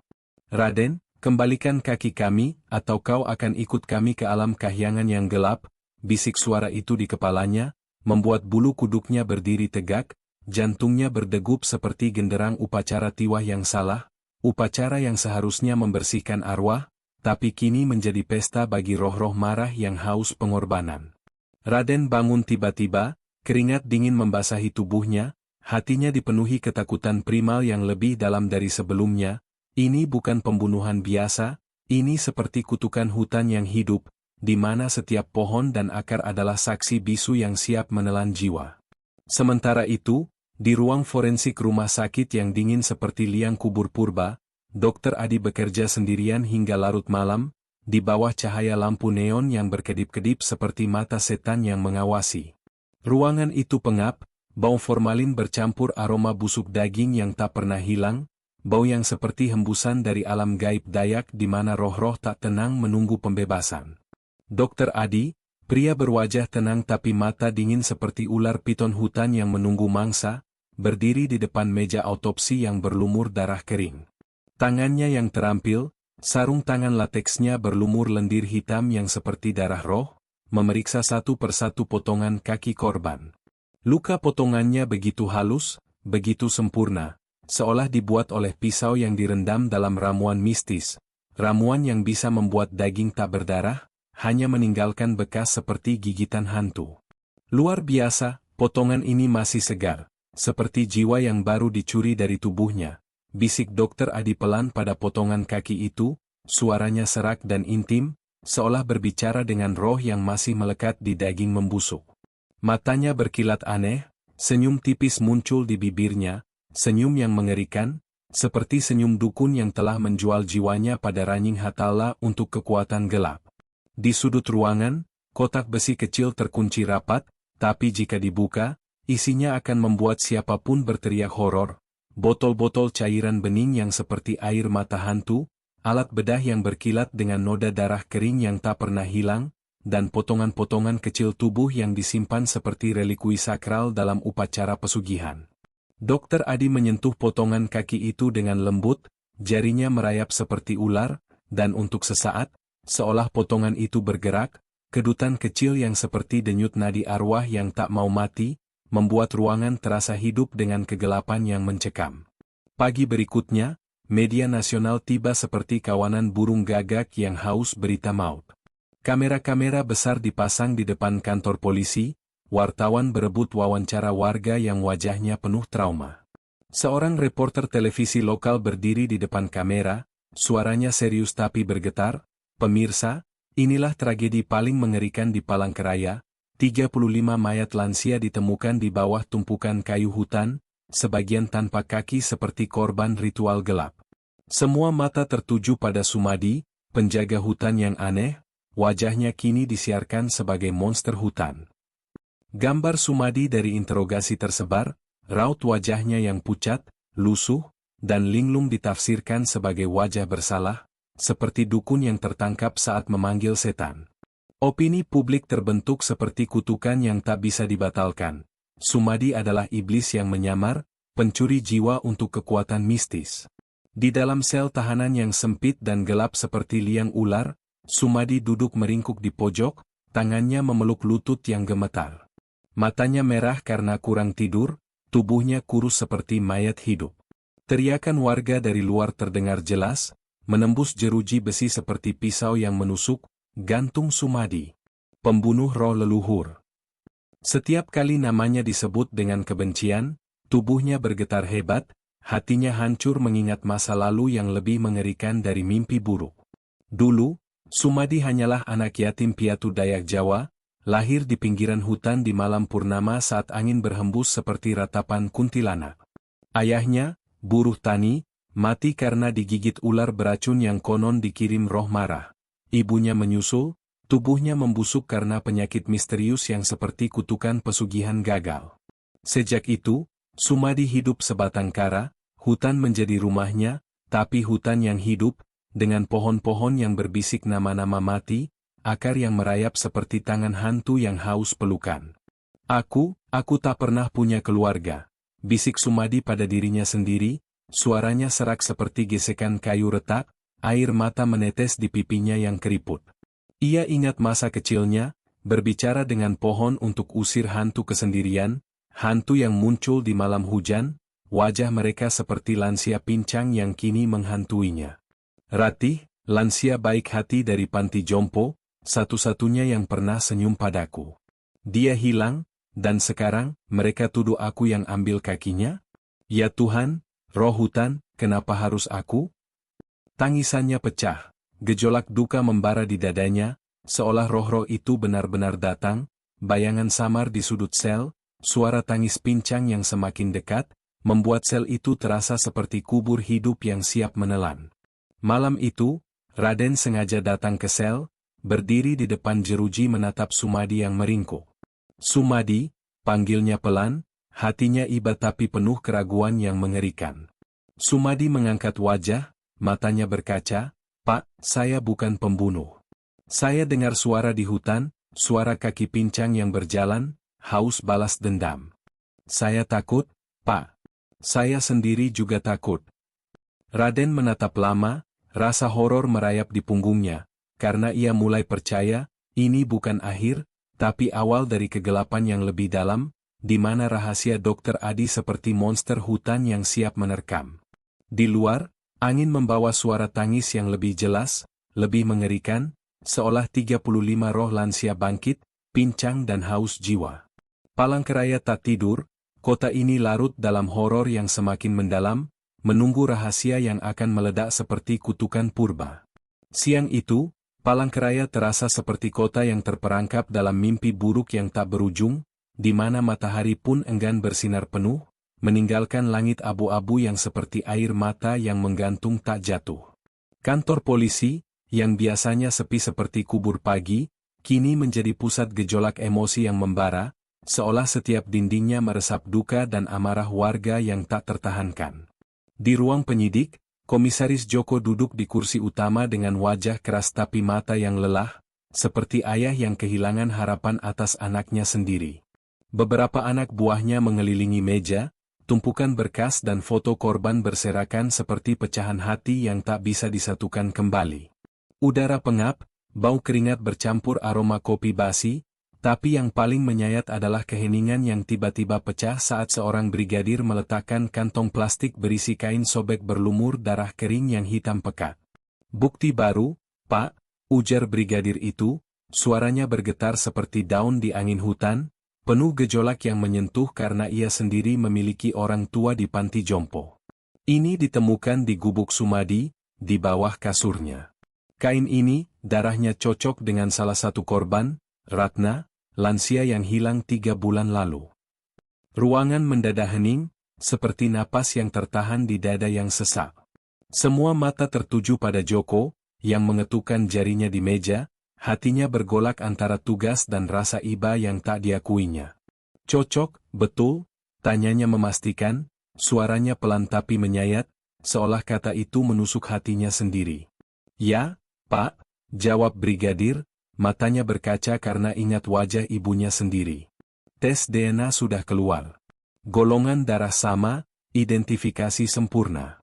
Raden, kembalikan kaki kami, atau kau akan ikut kami ke alam kahyangan yang gelap, bisik suara itu di kepalanya, membuat bulu kuduknya berdiri tegak, jantungnya berdegup seperti genderang upacara tiwah yang salah, upacara yang seharusnya membersihkan arwah, tapi kini menjadi pesta bagi roh-roh marah yang haus pengorbanan. Raden bangun tiba-tiba, keringat dingin membasahi tubuhnya, hatinya dipenuhi ketakutan primal yang lebih dalam dari sebelumnya. Ini bukan pembunuhan biasa, ini seperti kutukan hutan yang hidup, di mana setiap pohon dan akar adalah saksi bisu yang siap menelan jiwa. Sementara itu, di ruang forensik rumah sakit yang dingin seperti liang kubur purba, Dr. Adi bekerja sendirian hingga larut malam, di bawah cahaya lampu neon yang berkedip-kedip seperti mata setan yang mengawasi. Ruangan itu pengap, bau formalin bercampur aroma busuk daging yang tak pernah hilang, bau yang seperti hembusan dari alam gaib Dayak di mana roh-roh tak tenang menunggu pembebasan. Dr. Adi, pria berwajah tenang tapi mata dingin seperti ular piton hutan yang menunggu mangsa, berdiri di depan meja autopsi yang berlumur darah kering. Tangannya yang terampil, sarung tangan lateksnya berlumur lendir hitam yang seperti darah roh, memeriksa satu persatu potongan kaki korban. Luka potongannya begitu halus, begitu sempurna, seolah dibuat oleh pisau yang direndam dalam ramuan mistis, ramuan yang bisa membuat daging tak berdarah, hanya meninggalkan bekas seperti gigitan hantu. Luar biasa, potongan ini masih segar, seperti jiwa yang baru dicuri dari tubuhnya, bisik Dr. Adi pelan pada potongan kaki itu, suaranya serak dan intim, seolah berbicara dengan roh yang masih melekat di daging membusuk. Matanya berkilat aneh, senyum tipis muncul di bibirnya, senyum yang mengerikan, Seperti senyum dukun yang telah menjual jiwanya pada Ranying Hatala untuk kekuatan gelap. Di sudut ruangan, kotak besi kecil terkunci rapat, tapi jika dibuka, isinya akan membuat siapapun berteriak horor. Botol-botol cairan bening yang seperti air mata hantu, alat bedah yang berkilat dengan noda darah kering yang tak pernah hilang, dan potongan-potongan kecil tubuh yang disimpan seperti relikui sakral dalam upacara pesugihan. Dokter Adi menyentuh potongan kaki itu dengan lembut, jarinya merayap seperti ular, dan untuk sesaat, seolah potongan itu bergerak, kedutan kecil yang seperti denyut nadi arwah yang tak mau mati, membuat ruangan terasa hidup dengan kegelapan yang mencekam. Pagi berikutnya, media nasional tiba seperti kawanan burung gagak yang haus berita maut. Kamera-kamera besar dipasang di depan kantor polisi, wartawan berebut wawancara warga yang wajahnya penuh trauma. Seorang reporter televisi lokal berdiri di depan kamera, suaranya serius tapi bergetar, "Pemirsa, inilah tragedi paling mengerikan di Palangkaraya, 35 mayat lansia ditemukan di bawah tumpukan kayu hutan, sebagian tanpa kaki seperti korban ritual gelap." Semua mata tertuju pada Sumadi, penjaga hutan yang aneh. Wajahnya kini disiarkan sebagai monster hutan. Gambar Sumadi dari interogasi tersebar, raut wajahnya yang pucat, lusuh, dan linglung ditafsirkan sebagai wajah bersalah, seperti dukun yang tertangkap saat memanggil setan. Opini publik terbentuk seperti kutukan yang tak bisa dibatalkan. Sumadi adalah iblis yang menyamar, pencuri jiwa untuk kekuatan mistis. Di dalam sel tahanan yang sempit dan gelap seperti liang ular, Sumadi duduk meringkuk di pojok, tangannya memeluk lutut yang gemetar. Matanya merah karena kurang tidur, tubuhnya kurus seperti mayat hidup. Teriakan warga dari luar terdengar jelas, menembus jeruji besi seperti pisau yang menusuk, gantung Sumadi. Pembunuh roh leluhur. Setiap kali namanya disebut dengan kebencian, tubuhnya bergetar hebat, hatinya hancur mengingat masa lalu yang lebih mengerikan dari mimpi buruk. Dulu, Sumadi hanyalah anak yatim piatu Dayak Jawa, lahir di pinggiran hutan di malam purnama saat angin berhembus seperti ratapan kuntilanak. Ayahnya, buruh tani, mati karena digigit ular beracun yang konon dikirim roh marah. Ibunya menyusul, tubuhnya membusuk karena penyakit misterius yang seperti kutukan pesugihan gagal. Sejak itu, Sumadi hidup sebatang kara, hutan menjadi rumahnya, tapi hutan yang hidup, dengan pohon-pohon yang berbisik nama-nama mati, akar yang merayap seperti tangan hantu yang haus pelukan. Aku tak pernah punya keluarga," bisik Sumadi pada dirinya sendiri, suaranya serak seperti gesekan kayu retak, air mata menetes di pipinya yang keriput. Ia ingat masa kecilnya, berbicara dengan pohon untuk usir hantu kesendirian, hantu yang muncul di malam hujan, wajah mereka seperti lansia pincang yang kini menghantuinya. Ratih, lansia baik hati dari panti jompo, satu-satunya yang pernah senyum padaku. Dia hilang, dan sekarang, mereka tuduh aku yang ambil kakinya? Ya Tuhan, roh hutan, kenapa harus aku? Tangisannya pecah, gejolak duka membara di dadanya, seolah roh-roh itu benar-benar datang, bayangan samar di sudut sel, suara tangis pincang yang semakin dekat, membuat sel itu terasa seperti kubur hidup yang siap menelan. Malam itu, Raden sengaja datang ke sel, berdiri di depan jeruji menatap Sumadi yang meringkuk. "Sumadi," panggilnya pelan, hatinya iba tapi penuh keraguan yang mengerikan. Sumadi mengangkat wajah, matanya berkaca, "Pak, saya bukan pembunuh. Saya dengar suara di hutan, suara kaki pincang yang berjalan, haus balas dendam. Saya takut, Pak. Saya sendiri juga takut." Raden menatap lama, rasa horor merayap di punggungnya, karena ia mulai percaya, ini bukan akhir, tapi awal dari kegelapan yang lebih dalam, di mana rahasia Dokter Adi seperti monster hutan yang siap menerkam. Di luar, angin membawa suara tangis yang lebih jelas, lebih mengerikan, seolah 35 roh lansia bangkit, pincang dan haus jiwa. Palangkaraya tak tidur, kota ini larut dalam horor yang semakin mendalam, menunggu rahasia yang akan meledak seperti kutukan purba. Siang itu, Palangkaraya terasa seperti kota yang terperangkap dalam mimpi buruk yang tak berujung, di mana matahari pun enggan bersinar penuh, meninggalkan langit abu-abu yang seperti air mata yang menggantung tak jatuh. Kantor polisi, yang biasanya sepi seperti kubur pagi, kini menjadi pusat gejolak emosi yang membara, seolah setiap dindingnya meresap duka dan amarah warga yang tak tertahankan. Di ruang penyidik, Komisaris Joko duduk di kursi utama dengan wajah keras tapi mata yang lelah, seperti ayah yang kehilangan harapan atas anaknya sendiri. Beberapa anak buahnya mengelilingi meja, tumpukan berkas dan foto korban berserakan seperti pecahan hati yang tak bisa disatukan kembali. Udara pengap, bau keringat bercampur aroma kopi basi, tapi yang paling menyayat adalah keheningan yang tiba-tiba pecah saat seorang brigadir meletakkan kantong plastik berisi kain sobek berlumur darah kering yang hitam pekat. "Bukti baru, Pak," ujar brigadir itu, suaranya bergetar seperti daun di angin hutan, penuh gejolak yang menyentuh karena ia sendiri memiliki orang tua di panti jompo. "Ini ditemukan di gubuk Sumadi, di bawah kasurnya. Kain ini, darahnya cocok dengan salah satu korban, Ratna, lansia yang hilang 3 bulan lalu." Ruangan mendadak hening, seperti napas yang tertahan di dada yang sesak. Semua mata tertuju pada Joko, yang mengetukkan jarinya di meja, hatinya bergolak antara tugas dan rasa iba yang tak diakuinya. "Cocok, betul?" tanyanya memastikan, suaranya pelan tapi menyayat, seolah kata itu menusuk hatinya sendiri. "Ya, Pak," jawab brigadir, matanya berkaca karena ingat wajah ibunya sendiri. "Tes DNA sudah keluar. Golongan darah sama, identifikasi sempurna."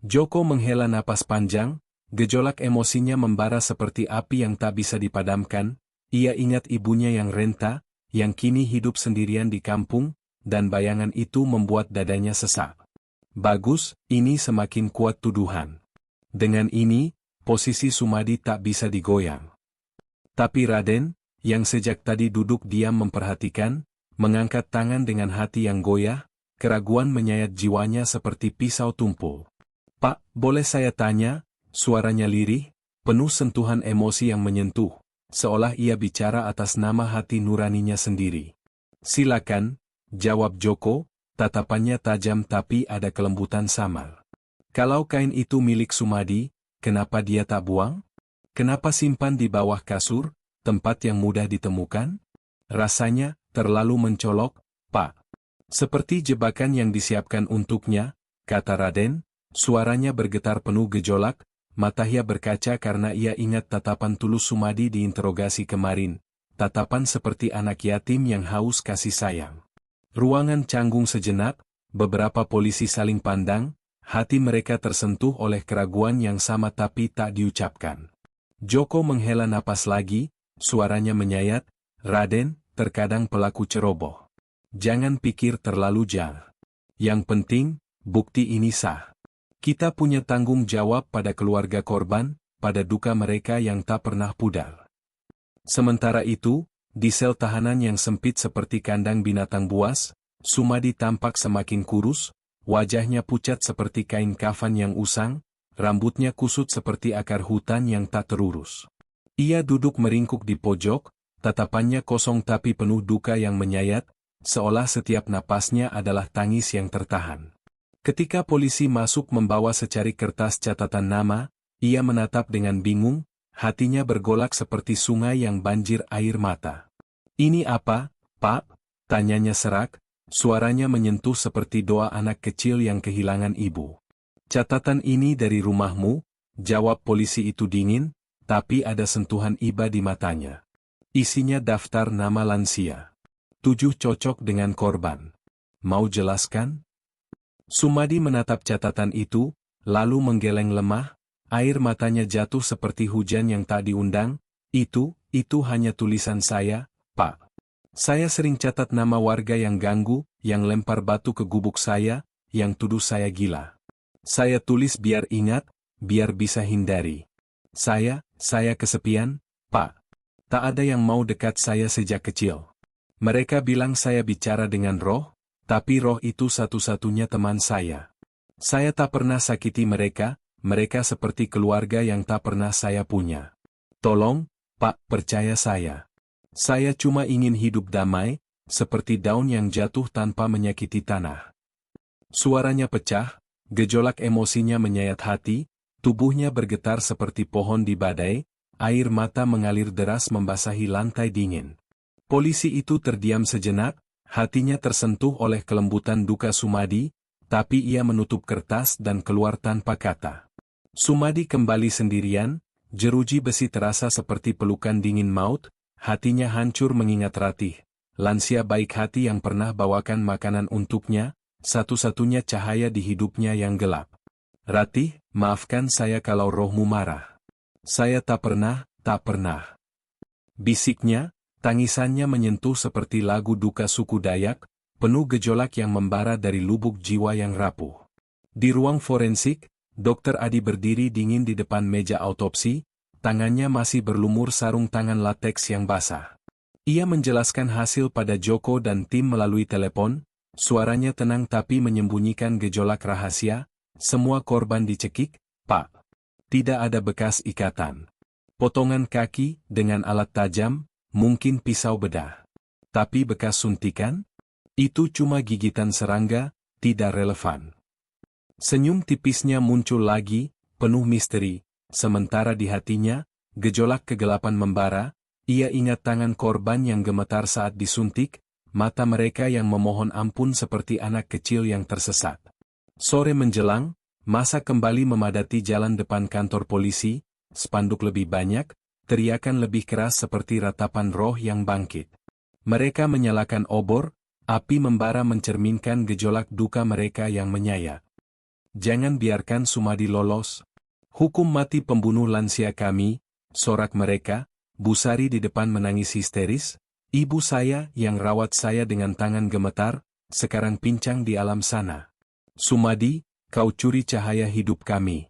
Joko menghela napas panjang, gejolak emosinya membara seperti api yang tak bisa dipadamkan. Ia ingat ibunya yang renta, yang kini hidup sendirian di kampung, dan bayangan itu membuat dadanya sesak. Bagus, ini semakin kuat tuduhan. Dengan ini, posisi Sumadi tak bisa digoyang. Tapi Raden, yang sejak tadi duduk diam memperhatikan, mengangkat tangan dengan hati yang goyah, keraguan menyayat jiwanya seperti pisau tumpul. "Pak, boleh saya tanya?" Suaranya lirih, penuh sentuhan emosi yang menyentuh, seolah ia bicara atas nama hati nuraninya sendiri. "Silakan," jawab Joko, tatapannya tajam tapi ada kelembutan samar. "Kalau kain itu milik Sumadi, kenapa dia tak buang? Kenapa simpan di bawah kasur, tempat yang mudah ditemukan? Rasanya terlalu mencolok, Pak." "Seperti jebakan yang disiapkan untuknya," kata Raden, suaranya bergetar penuh gejolak. Matanya berkaca karena ia ingat tatapan tulus Sumadi diinterogasi kemarin, tatapan seperti anak yatim yang haus kasih sayang. Ruangan canggung sejenak, beberapa polisi saling pandang, hati mereka tersentuh oleh keraguan yang sama tapi tak diucapkan. Joko menghela napas lagi, suaranya menyayat, "Raden, terkadang pelaku ceroboh. Jangan pikir terlalu jauh. Yang penting, bukti ini sah. Kita punya tanggung jawab pada keluarga korban, pada duka mereka yang tak pernah pudar." Sementara itu, di sel tahanan yang sempit seperti kandang binatang buas, Sumadi tampak semakin kurus, wajahnya pucat seperti kain kafan yang usang, rambutnya kusut seperti akar hutan yang tak terurus. Ia duduk meringkuk di pojok, tatapannya kosong tapi penuh duka yang menyayat, seolah setiap napasnya adalah tangis yang tertahan. Ketika polisi masuk membawa secari kertas catatan nama, ia menatap dengan bingung, hatinya bergolak seperti sungai yang banjir air mata. "Ini apa, Pak?" tanyanya serak, suaranya menyentuh seperti doa anak kecil yang kehilangan ibu. "Catatan ini dari rumahmu," jawab polisi itu dingin, tapi ada sentuhan iba di matanya. "Isinya daftar nama lansia. 7 cocok dengan korban. Mau jelaskan?" Sumadi menatap catatan itu, lalu menggeleng lemah, air matanya jatuh seperti hujan yang tak diundang. Itu hanya tulisan saya, Pak. Saya sering catat nama warga yang ganggu, yang lempar batu ke gubuk saya, yang tuduh saya gila. Saya tulis biar ingat, biar bisa hindari. Saya kesepian, Pak. Tak ada yang mau dekat saya sejak kecil. Mereka bilang saya bicara dengan roh, tapi roh itu satu-satunya teman saya. Saya tak pernah sakiti mereka, mereka seperti keluarga yang tak pernah saya punya. Tolong, Pak, percaya saya. Saya cuma ingin hidup damai, seperti daun yang jatuh tanpa menyakiti tanah. Suaranya pecah, gejolak emosinya menyayat hati, tubuhnya bergetar seperti pohon di badai, air mata mengalir deras membasahi lantai dingin. Polisi itu terdiam sejenak, hatinya tersentuh oleh kelembutan duka Sumadi, tapi ia menutup kertas dan keluar tanpa kata. Sumadi kembali sendirian, jeruji besi terasa seperti pelukan dingin maut, hatinya hancur mengingat Ratih, lansia baik hati yang pernah bawakan makanan untuknya, satu-satunya cahaya di hidupnya yang gelap. Ratih, maafkan saya kalau rohmu marah. Saya tak pernah. Bisiknya, tangisannya menyentuh seperti lagu duka suku Dayak, penuh gejolak yang membara dari lubuk jiwa yang rapuh. Di ruang forensik, Dr. Adi berdiri dingin di depan meja autopsi, tangannya masih berlumur sarung tangan lateks yang basah. Ia menjelaskan hasil pada Joko dan tim melalui telepon, suaranya tenang tapi menyembunyikan gejolak rahasia, semua korban dicekik, Pak. Tidak ada bekas ikatan. Potongan kaki, dengan alat tajam, mungkin pisau bedah. Tapi bekas suntikan? Itu cuma gigitan serangga, tidak relevan. Senyum tipisnya muncul lagi, penuh misteri, sementara di hatinya, gejolak kegelapan membara, ia ingat tangan korban yang gemetar saat disuntik, mata mereka yang memohon ampun seperti anak kecil yang tersesat. Sore menjelang, massa kembali memadati jalan depan kantor polisi, spanduk lebih banyak, teriakan lebih keras seperti ratapan roh yang bangkit. Mereka menyalakan obor, api membara mencerminkan gejolak duka mereka yang menyayat. Jangan biarkan Sumadi lolos. Hukum mati pembunuh lansia kami, sorak mereka, Bu Sari di depan menangis histeris, ibu saya yang rawat saya dengan tangan gemetar, sekarang pincang di alam sana. Sumadi, kau curi cahaya hidup kami.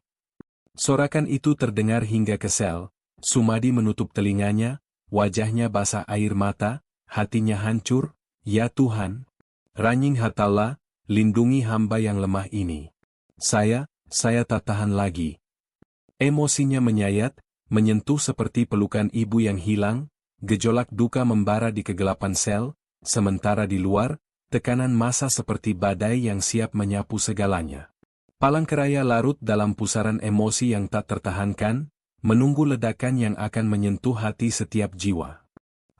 Sorakan itu terdengar hingga ke sel, Sumadi menutup telinganya, wajahnya basah air mata, hatinya hancur, ya Tuhan. Ranying Hatala, lindungi hamba yang lemah ini. Saya tak tahan lagi. Emosinya menyayat, menyentuh seperti pelukan ibu yang hilang, gejolak duka membara di kegelapan sel, sementara di luar, tekanan massa seperti badai yang siap menyapu segalanya. Palangkaraya larut dalam pusaran emosi yang tak tertahankan, menunggu ledakan yang akan menyentuh hati setiap jiwa.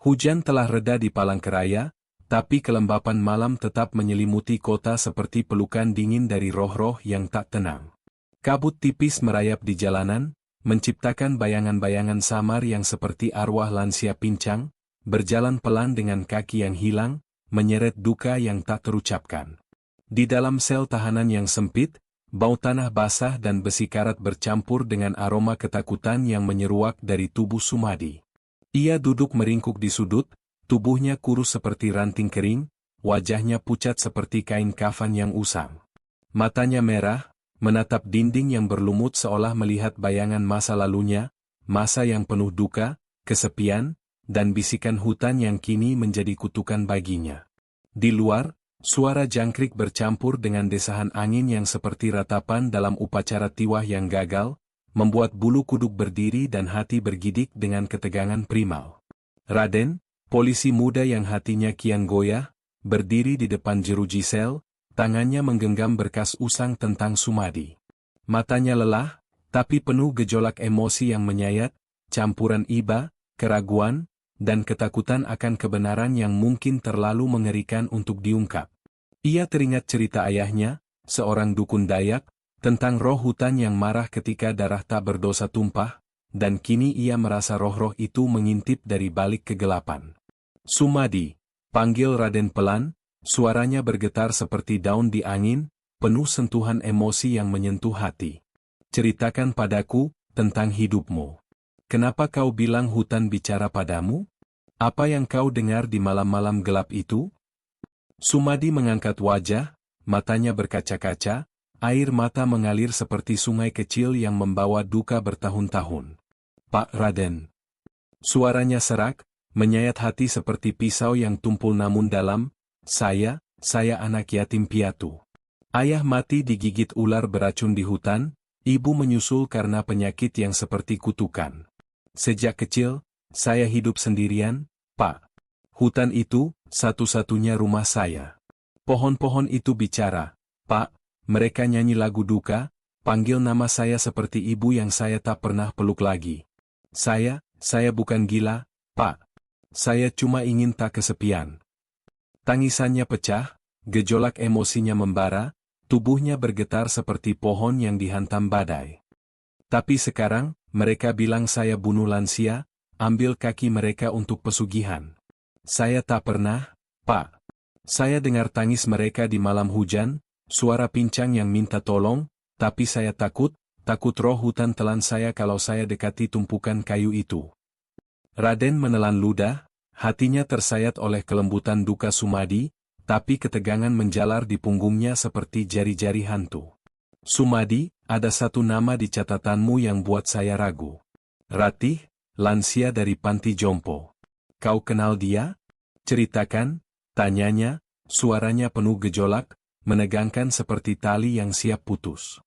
Hujan telah reda di Palangkaraya, tapi kelembapan malam tetap menyelimuti kota seperti pelukan dingin dari roh-roh yang tak tenang. Kabut tipis merayap di jalanan, menciptakan bayangan-bayangan samar yang seperti arwah lansia pincang, berjalan pelan dengan kaki yang hilang, menyeret duka yang tak terucapkan. Di dalam sel tahanan yang sempit, bau tanah basah dan besi karat bercampur dengan aroma ketakutan yang menyeruak dari tubuh Sumadi. Ia duduk meringkuk di sudut, tubuhnya kurus seperti ranting kering, wajahnya pucat seperti kain kafan yang usang. Matanya merah, menatap dinding yang berlumut seolah melihat bayangan masa lalunya, masa yang penuh duka, kesepian, dan bisikan hutan yang kini menjadi kutukan baginya. Di luar, suara jangkrik bercampur dengan desahan angin yang seperti ratapan dalam upacara tiwah yang gagal, membuat bulu kuduk berdiri dan hati bergidik dengan ketegangan primal. Raden, polisi muda yang hatinya kian goyah, berdiri di depan jeruji sel, tangannya menggenggam berkas usang tentang Sumadi. Matanya lelah, tapi penuh gejolak emosi yang menyayat, campuran iba, keraguan, dan ketakutan akan kebenaran yang mungkin terlalu mengerikan untuk diungkap. Ia teringat cerita ayahnya, seorang dukun Dayak, tentang roh hutan yang marah ketika darah tak berdosa tumpah, dan kini ia merasa roh-roh itu mengintip dari balik kegelapan. Sumadi, panggil Raden pelan, suaranya bergetar seperti daun di angin, penuh sentuhan emosi yang menyentuh hati. Ceritakan padaku, tentang hidupmu. Kenapa kau bilang hutan bicara padamu? Apa yang kau dengar di malam-malam gelap itu? Sumadi mengangkat wajah, matanya berkaca-kaca, air mata mengalir seperti sungai kecil yang membawa duka bertahun-tahun. Pak Raden. Suaranya serak, menyayat hati seperti pisau yang tumpul namun dalam, saya anak yatim piatu. Ayah mati digigit ular beracun di hutan, ibu menyusul karena penyakit yang seperti kutukan. Sejak kecil, saya hidup sendirian, Pak. Hutan itu, satu-satunya rumah saya. Pohon-pohon itu bicara, Pak, mereka nyanyi lagu duka, panggil nama saya seperti ibu yang saya tak pernah peluk lagi. Saya bukan gila, Pak. Saya cuma ingin tak kesepian. Tangisannya pecah, gejolak emosinya membara, tubuhnya bergetar seperti pohon yang dihantam badai. Tapi sekarang, mereka bilang saya bunuh lansia, ambil kaki mereka untuk pesugihan. Saya tak pernah, Pak. Saya dengar tangis mereka di malam hujan, suara pincang yang minta tolong, tapi saya takut roh hutan telan saya kalau saya dekati tumpukan kayu itu. Raden menelan ludah, hatinya tersayat oleh kelembutan duka Sumadi, tapi ketegangan menjalar di punggungnya seperti jari-jari hantu. Sumadi, ada satu nama di catatanmu yang buat saya ragu. Ratih, lansia dari panti jompo. Kau kenal dia? Ceritakan, tanyanya, suaranya penuh gejolak, menegangkan seperti tali yang siap putus.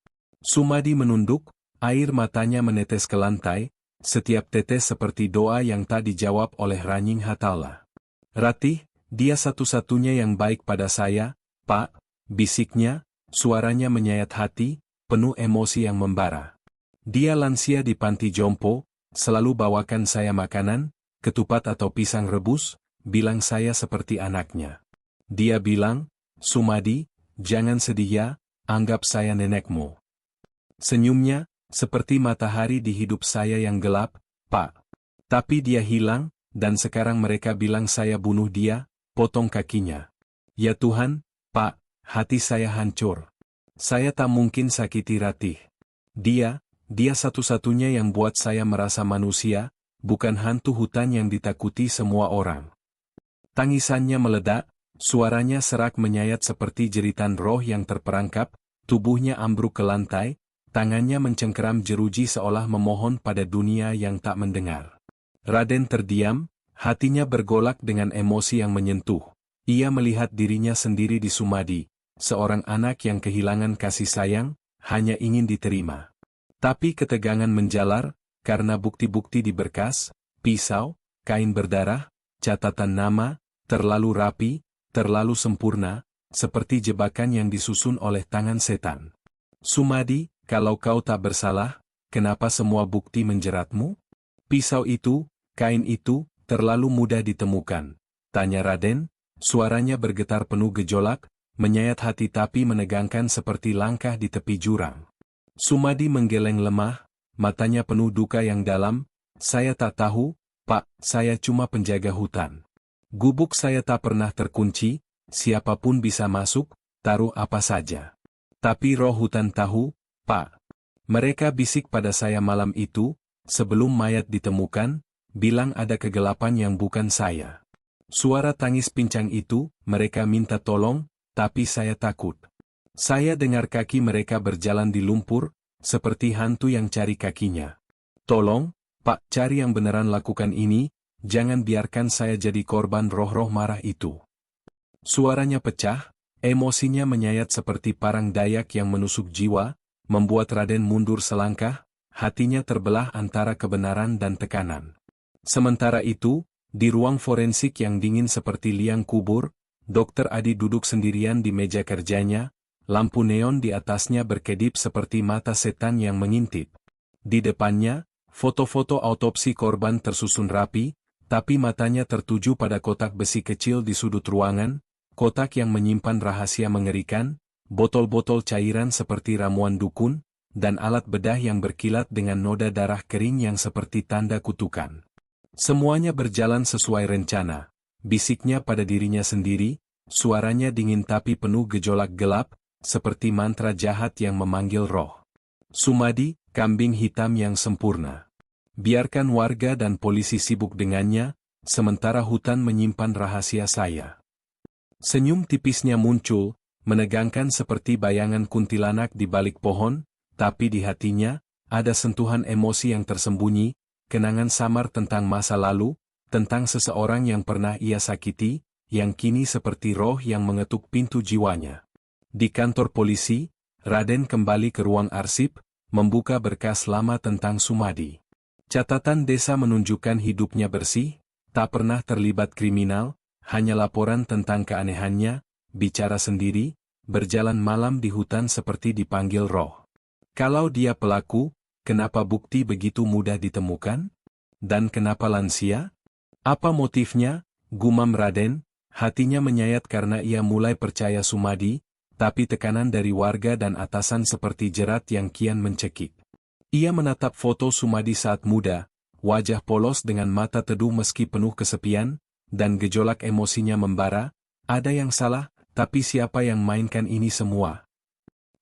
Sumadi menunduk, air matanya menetes ke lantai, setiap tetes seperti doa yang tak dijawab oleh Ranying Hatala. Ratih, dia satu-satunya yang baik pada saya, Pak, bisiknya, suaranya menyayat hati, penuh emosi yang membara. Dia lansia di panti jompo, selalu bawakan saya makanan, ketupat atau pisang rebus, bilang saya seperti anaknya. Dia bilang, Sumadi, jangan sedih ya, anggap saya nenekmu. Senyumnya, seperti matahari di hidup saya yang gelap, Pak. Tapi dia hilang, dan sekarang mereka bilang saya bunuh dia, potong kakinya. Ya Tuhan, Pak, hati saya hancur. Saya tak mungkin sakiti Ratih. Dia satu-satunya yang buat saya merasa manusia, bukan hantu hutan yang ditakuti semua orang. Tangisannya meledak, suaranya serak menyayat seperti jeritan roh yang terperangkap, tubuhnya ambruk ke lantai, tangannya mencengkeram jeruji seolah memohon pada dunia yang tak mendengar. Raden terdiam, hatinya bergolak dengan emosi yang menyentuh. Ia melihat dirinya sendiri di Sumadi, seorang anak yang kehilangan kasih sayang, hanya ingin diterima. Tapi ketegangan menjalar, karena bukti-bukti di berkas, pisau, kain berdarah, catatan nama, terlalu rapi, terlalu sempurna, seperti jebakan yang disusun oleh tangan setan. Sumadi, kalau kau tak bersalah, kenapa semua bukti menjeratmu? Pisau itu, kain itu, terlalu mudah ditemukan. Tanya Raden, suaranya bergetar penuh gejolak, menyayat hati tapi menegangkan seperti langkah di tepi jurang. Sumadi menggeleng lemah, matanya penuh duka yang dalam. Saya tak tahu, Pak, saya cuma penjaga hutan. Gubuk saya tak pernah terkunci, siapapun bisa masuk, taruh apa saja. Tapi roh hutan tahu, Pak. Mereka bisik pada saya malam itu, sebelum mayat ditemukan, bilang ada kegelapan yang bukan saya. Suara tangis pincang itu, mereka minta tolong, tapi saya takut. Saya dengar kaki mereka berjalan di lumpur, seperti hantu yang cari kakinya. Tolong, Pak, cari yang beneran lakukan ini, jangan biarkan saya jadi korban roh-roh marah itu. Suaranya pecah, emosinya menyayat seperti parang dayak yang menusuk jiwa, membuat Raden mundur selangkah, hatinya terbelah antara kebenaran dan tekanan. Sementara itu, di ruang forensik yang dingin seperti liang kubur, Dr. Adi duduk sendirian di meja kerjanya, lampu neon di atasnya berkedip seperti mata setan yang mengintip. Di depannya, foto-foto autopsi korban tersusun rapi, tapi matanya tertuju pada kotak besi kecil di sudut ruangan, kotak yang menyimpan rahasia mengerikan, botol-botol cairan seperti ramuan dukun, dan alat bedah yang berkilat dengan noda darah kering yang seperti tanda kutukan. Semuanya berjalan sesuai rencana, bisiknya pada dirinya sendiri, suaranya dingin tapi penuh gejolak gelap, seperti mantra jahat yang memanggil roh. Sumadi, kambing hitam yang sempurna. Biarkan warga dan polisi sibuk dengannya, sementara hutan menyimpan rahasia saya. Senyum tipisnya muncul, menegangkan seperti bayangan kuntilanak di balik pohon, tapi di hatinya, ada sentuhan emosi yang tersembunyi, kenangan samar tentang masa lalu, tentang seseorang yang pernah ia sakiti, yang kini seperti roh yang mengetuk pintu jiwanya. Di kantor polisi, Raden kembali ke ruang arsip, membuka berkas lama tentang Sumadi. Catatan desa menunjukkan hidupnya bersih, tak pernah terlibat kriminal, hanya laporan tentang keanehannya, bicara sendiri, berjalan malam di hutan seperti dipanggil roh. Kalau dia pelaku, kenapa bukti begitu mudah ditemukan? Dan kenapa lansia? Apa motifnya? Gumam Raden, hatinya menyayat karena ia mulai percaya Sumadi, tapi tekanan dari warga dan atasan seperti jerat yang kian mencekik. Ia menatap foto Sumadi saat muda, wajah polos dengan mata teduh meski penuh kesepian, dan gejolak emosinya membara. Ada yang salah, tapi siapa yang mainkan ini semua?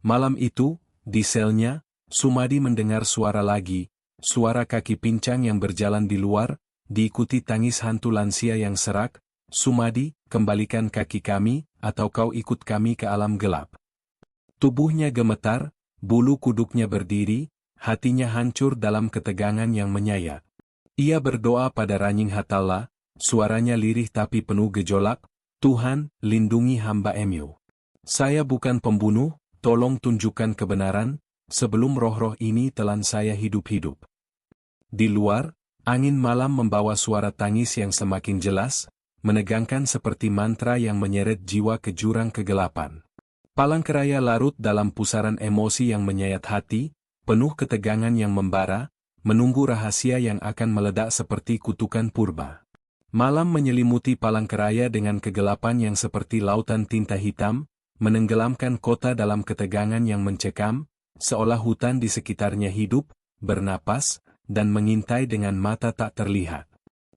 Malam itu, di selnya, Sumadi mendengar suara lagi, suara kaki pincang yang berjalan di luar, diikuti tangis hantu lansia yang serak. Sumadi, kembalikan kaki kami, atau kau ikut kami ke alam gelap. Tubuhnya gemetar, bulu kuduknya berdiri, hatinya hancur dalam ketegangan yang menyayat. Ia berdoa pada Ranying Hatala, suaranya lirih tapi penuh gejolak, Tuhan, lindungi hamba Emu. Saya bukan pembunuh, tolong tunjukkan kebenaran, sebelum roh-roh ini telan saya hidup-hidup. Di luar, angin malam membawa suara tangis yang semakin jelas, menegangkan seperti mantra yang menyeret jiwa ke jurang kegelapan. Palangkaraya larut dalam pusaran emosi yang menyayat hati, penuh ketegangan yang membara, menunggu rahasia yang akan meledak seperti kutukan purba. Malam menyelimuti Palangkaraya dengan kegelapan yang seperti lautan tinta hitam, menenggelamkan kota dalam ketegangan yang mencekam, seolah hutan di sekitarnya hidup, bernapas, dan mengintai dengan mata tak terlihat.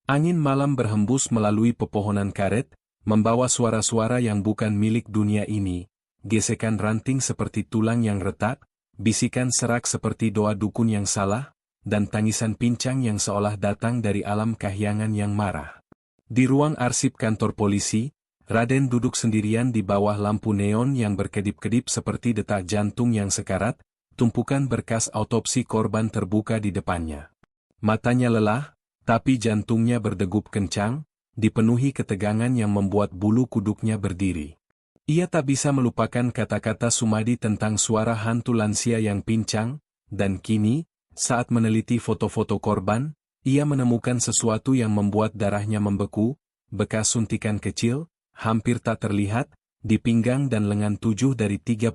Angin malam berhembus melalui pepohonan karet, membawa suara-suara yang bukan milik dunia ini, gesekan ranting seperti tulang yang retak, bisikan serak seperti doa dukun yang salah, dan tangisan pincang yang seolah datang dari alam kahyangan yang marah. Di ruang arsip kantor polisi, Raden duduk sendirian di bawah lampu neon yang berkedip-kedip seperti detak jantung yang sekarat, tumpukan berkas autopsi korban terbuka di depannya. Matanya lelah, tapi jantungnya berdegup kencang, dipenuhi ketegangan yang membuat bulu kuduknya berdiri. Ia tak bisa melupakan kata-kata Sumadi tentang suara hantu lansia yang pincang, dan kini, saat meneliti foto-foto korban, ia menemukan sesuatu yang membuat darahnya membeku, bekas suntikan kecil, hampir tak terlihat, di pinggang dan lengan 7 dari 35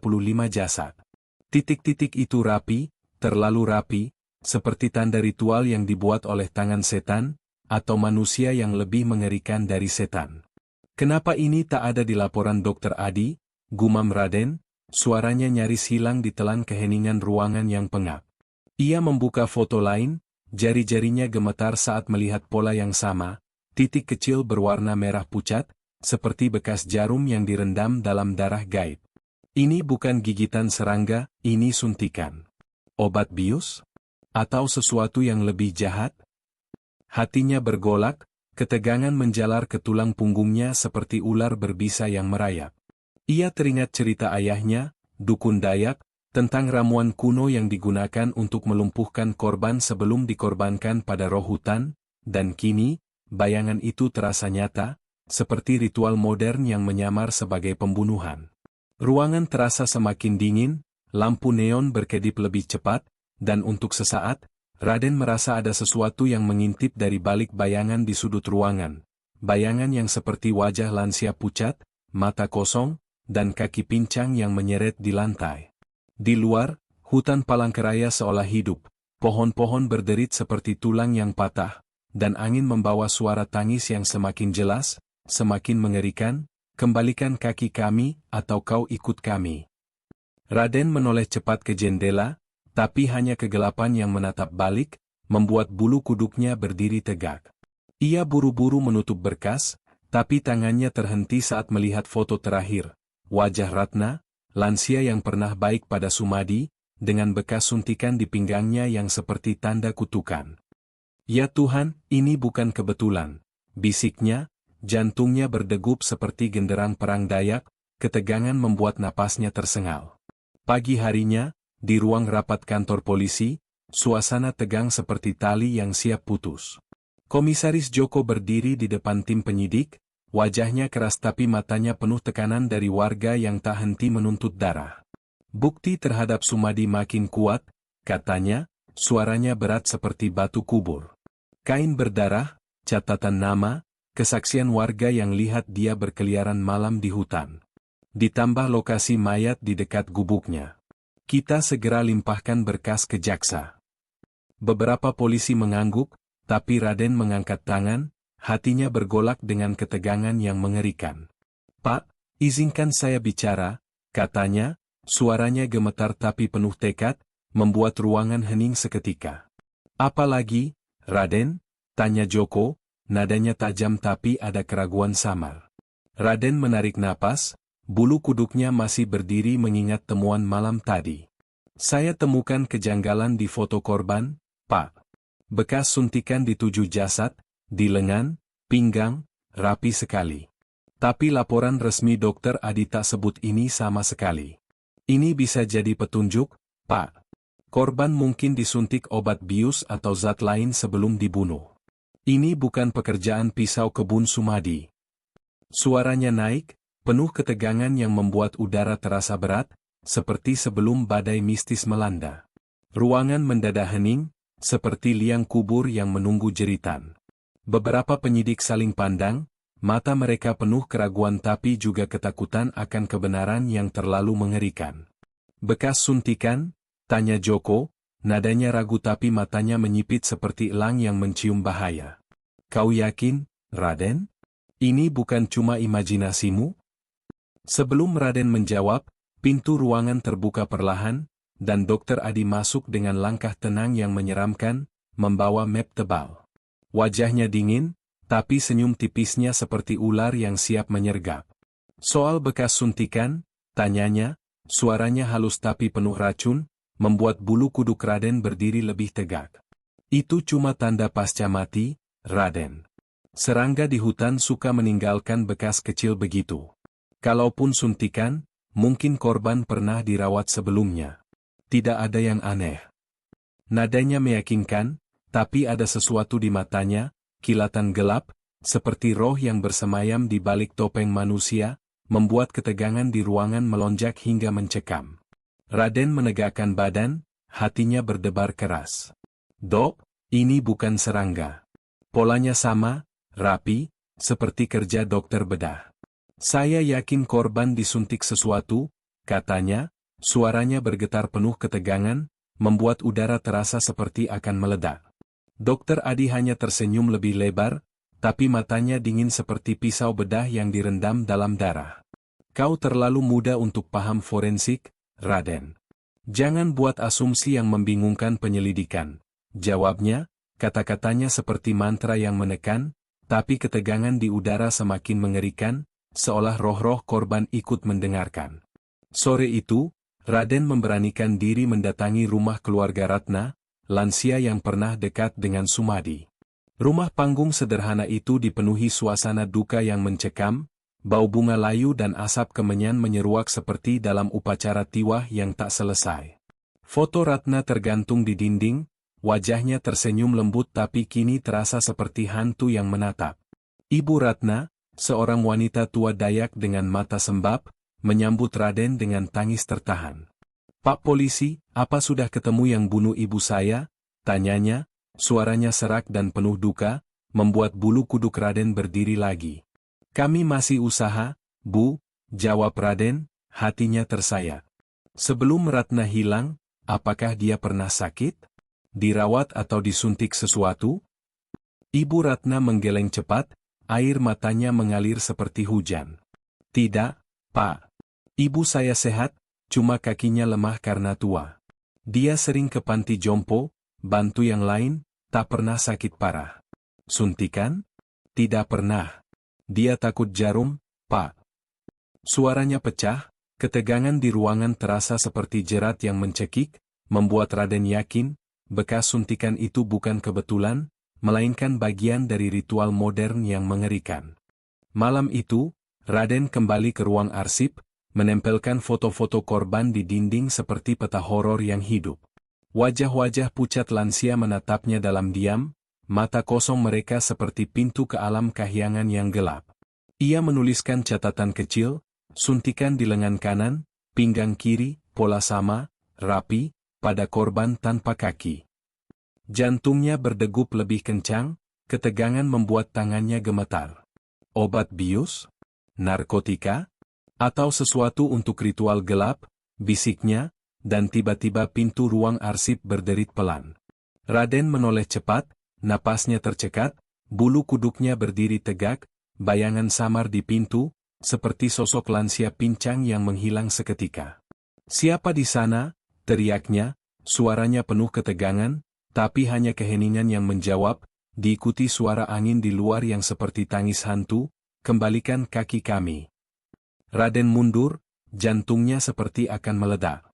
jasad. Titik-titik itu rapi, terlalu rapi, seperti tanda ritual yang dibuat oleh tangan setan, atau manusia yang lebih mengerikan dari setan. Kenapa ini tak ada di laporan Dr. Adi? Gumam Raden, suaranya nyaris hilang ditelan keheningan ruangan yang pengap. Ia membuka foto lain, jari-jarinya gemetar saat melihat pola yang sama, titik kecil berwarna merah pucat, seperti bekas jarum yang direndam dalam darah gaib. Ini bukan gigitan serangga, ini suntikan. Obat bius? Atau sesuatu yang lebih jahat? Hatinya bergolak, ketegangan menjalar ke tulang punggungnya seperti ular berbisa yang merayap. Ia teringat cerita ayahnya, dukun Dayak, tentang ramuan kuno yang digunakan untuk melumpuhkan korban sebelum dikorbankan pada roh hutan, dan kini, bayangan itu terasa nyata, seperti ritual modern yang menyamar sebagai pembunuhan. Ruangan terasa semakin dingin, lampu neon berkedip lebih cepat, dan untuk sesaat, Raden merasa ada sesuatu yang mengintip dari balik bayangan di sudut ruangan. Bayangan yang seperti wajah lansia pucat, mata kosong, dan kaki pincang yang menyeret di lantai. Di luar, hutan Palangkaraya seolah hidup, pohon-pohon berderit seperti tulang yang patah, dan angin membawa suara tangis yang semakin jelas, semakin mengerikan, kembalikan kaki kami, atau kau ikut kami. Raden menoleh cepat ke jendela, tapi hanya kegelapan yang menatap balik, membuat bulu kuduknya berdiri tegak. Ia buru-buru menutup berkas, tapi tangannya terhenti saat melihat foto terakhir, wajah Ratna, lansia yang pernah baik pada Sumadi, dengan bekas suntikan di pinggangnya yang seperti tanda kutukan. Ya Tuhan, ini bukan kebetulan, bisiknya, jantungnya berdegup seperti genderang perang Dayak, ketegangan membuat napasnya tersengal. Pagi harinya, di ruang rapat kantor polisi, suasana tegang seperti tali yang siap putus. Komisaris Joko berdiri di depan tim penyidik, wajahnya keras tapi matanya penuh tekanan dari warga yang tak henti menuntut darah. Bukti terhadap Sumadi makin kuat, katanya, suaranya berat seperti batu kubur. Kain berdarah, catatan nama, kesaksian warga yang lihat dia berkeliaran malam di hutan. ditambah lokasi mayat di dekat gubuknya. Kita segera limpahkan berkas ke jaksa. Beberapa polisi mengangguk, tapi Raden mengangkat tangan, hatinya bergolak dengan ketegangan yang mengerikan. "Pak, izinkan saya bicara," katanya, suaranya gemetar tapi penuh tekad, membuat ruangan hening seketika. "Apalagi, Raden?" tanya Joko, nadanya tajam tapi ada keraguan samar. Raden menarik napas, bulu kuduknya masih berdiri mengingat temuan malam tadi. "Saya temukan kejanggalan di foto korban, Pak. Bekas suntikan di 7 jasad, di lengan, pinggang, rapi sekali. Tapi laporan resmi Dokter Adi tak sebut ini sama sekali. Ini bisa jadi petunjuk, Pak. Korban mungkin disuntik obat bius atau zat lain sebelum dibunuh. Ini bukan pekerjaan pisau kebun Sumadi." Suaranya naik, penuh ketegangan yang membuat udara terasa berat, seperti sebelum badai mistis melanda. Ruangan mendadak hening, seperti liang kubur yang menunggu jeritan. Beberapa penyidik saling pandang, mata mereka penuh keraguan tapi juga ketakutan akan kebenaran yang terlalu mengerikan. "Bekas suntikan?" tanya Joko, nadanya ragu tapi matanya menyipit seperti elang yang mencium bahaya. "Kau yakin, Raden? Ini bukan cuma imajinasimu?" Sebelum Raden menjawab, pintu ruangan terbuka perlahan, dan Dokter Adi masuk dengan langkah tenang yang menyeramkan, membawa map tebal. Wajahnya dingin, tapi senyum tipisnya seperti ular yang siap menyergap. "Soal bekas suntikan?" tanyanya, suaranya halus tapi penuh racun, membuat bulu kuduk Raden berdiri lebih tegak. "Itu cuma tanda pasca mati, Raden. Serangga di hutan suka meninggalkan bekas kecil begitu. Kalaupun suntikan, mungkin korban pernah dirawat sebelumnya. Tidak ada yang aneh." Nadanya meyakinkan, tapi ada sesuatu di matanya, kilatan gelap, seperti roh yang bersemayam di balik topeng manusia, membuat ketegangan di ruangan melonjak hingga mencekam. Raden menegakkan badan, hatinya berdebar keras. "Dok, ini bukan serangga. Polanya sama, rapi, seperti kerja dokter bedah. Saya yakin korban disuntik sesuatu," katanya, suaranya bergetar penuh ketegangan, membuat udara terasa seperti akan meledak. Dokter Adi hanya tersenyum lebih lebar, tapi matanya dingin seperti pisau bedah yang direndam dalam darah. "Kau terlalu muda untuk paham forensik, Raden. Jangan buat asumsi yang membingungkan penyelidikan," jawabnya, kata-katanya seperti mantra yang menekan, tapi ketegangan di udara semakin mengerikan, seolah roh-roh korban ikut mendengarkan. Sore itu, Raden memberanikan diri mendatangi rumah keluarga Ratna, lansia yang pernah dekat dengan Sumadi. Rumah panggung sederhana itu dipenuhi suasana duka yang mencekam, bau bunga layu dan asap kemenyan menyeruak seperti dalam upacara tiwah yang tak selesai. Foto Ratna tergantung di dinding, wajahnya tersenyum lembut tapi kini terasa seperti hantu yang menatap. Ibu Ratna, seorang wanita tua Dayak dengan mata sembab, menyambut Raden dengan tangis tertahan. "Pak Polisi, apa sudah ketemu yang bunuh ibu saya?" tanyanya, suaranya serak dan penuh duka, membuat bulu kuduk Raden berdiri lagi. "Kami masih usaha, Bu," jawab Raden, hatinya tersayat. Sebelum Ratna hilang, apakah dia pernah sakit? Dirawat atau disuntik sesuatu? Ibu Ratna menggeleng cepat, air matanya mengalir seperti hujan. "Tidak, Pak. Ibu saya sehat, cuma kakinya lemah karena tua. Dia sering ke panti jompo, bantu yang lain, tak pernah sakit parah." "Suntikan?" "Tidak pernah. Dia takut jarum, Pak." Suaranya pecah, ketegangan di ruangan terasa seperti jerat yang mencekik, membuat Raden yakin, bekas suntikan itu bukan kebetulan, melainkan bagian dari ritual modern yang mengerikan. Malam itu, Raden kembali ke ruang arsip, menempelkan foto-foto korban di dinding seperti peta horor yang hidup. Wajah-wajah pucat lansia menatapnya dalam diam, mata kosong mereka seperti pintu ke alam kahyangan yang gelap. Ia menuliskan catatan kecil, suntikan di lengan kanan, pinggang kiri, pola sama, rapi, pada korban tanpa kaki. Jantungnya berdegup lebih kencang, ketegangan membuat tangannya gemetar. Obat bius? Narkotika? Atau sesuatu untuk ritual gelap, bisiknya, dan tiba-tiba pintu ruang arsip berderit pelan. Raden menoleh cepat, napasnya tercekat, bulu kuduknya berdiri tegak, bayangan samar di pintu, seperti sosok lansia pincang yang menghilang seketika. "Siapa di sana?" teriaknya, suaranya penuh ketegangan, tapi hanya keheningan yang menjawab, diikuti suara angin di luar yang seperti tangis hantu, "Kembalikan kaki kami." Raden mundur, jantungnya seperti akan meledak.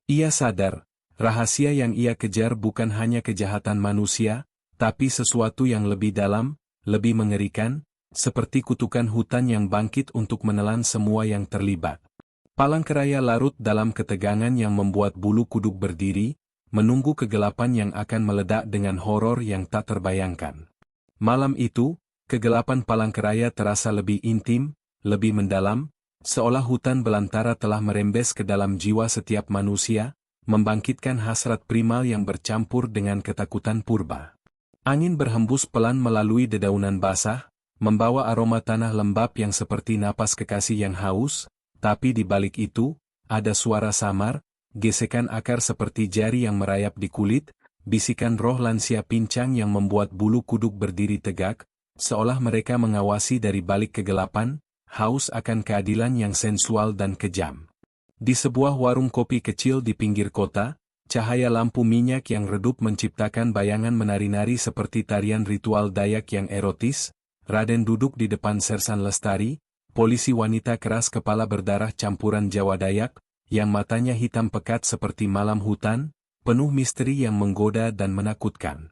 Ia sadar, rahasia yang ia kejar bukan hanya kejahatan manusia, tapi sesuatu yang lebih dalam, lebih mengerikan, seperti kutukan hutan yang bangkit untuk menelan semua yang terlibat. Palangkaraya larut dalam ketegangan yang membuat bulu kuduk berdiri, menunggu kegelapan yang akan meledak dengan horor yang tak terbayangkan. Malam itu, kegelapan Palangkaraya terasa lebih intim, lebih mendalam, seolah hutan belantara telah merembes ke dalam jiwa setiap manusia, membangkitkan hasrat primal yang bercampur dengan ketakutan purba. Angin berhembus pelan melalui dedaunan basah, membawa aroma tanah lembab yang seperti napas kekasih yang haus, tapi di balik itu, ada suara samar, gesekan akar seperti jari yang merayap di kulit, bisikan roh lansia pincang yang membuat bulu kuduk berdiri tegak, seolah mereka mengawasi dari balik kegelapan, haus akan keadilan yang sensual dan kejam. Di sebuah warung kopi kecil di pinggir kota, cahaya lampu minyak yang redup menciptakan bayangan menari-nari seperti tarian ritual Dayak yang erotis. Raden duduk di depan Sersan Lestari, polisi wanita keras kepala berdarah campuran Jawa Dayak, yang matanya hitam pekat seperti malam hutan, penuh misteri yang menggoda dan menakutkan.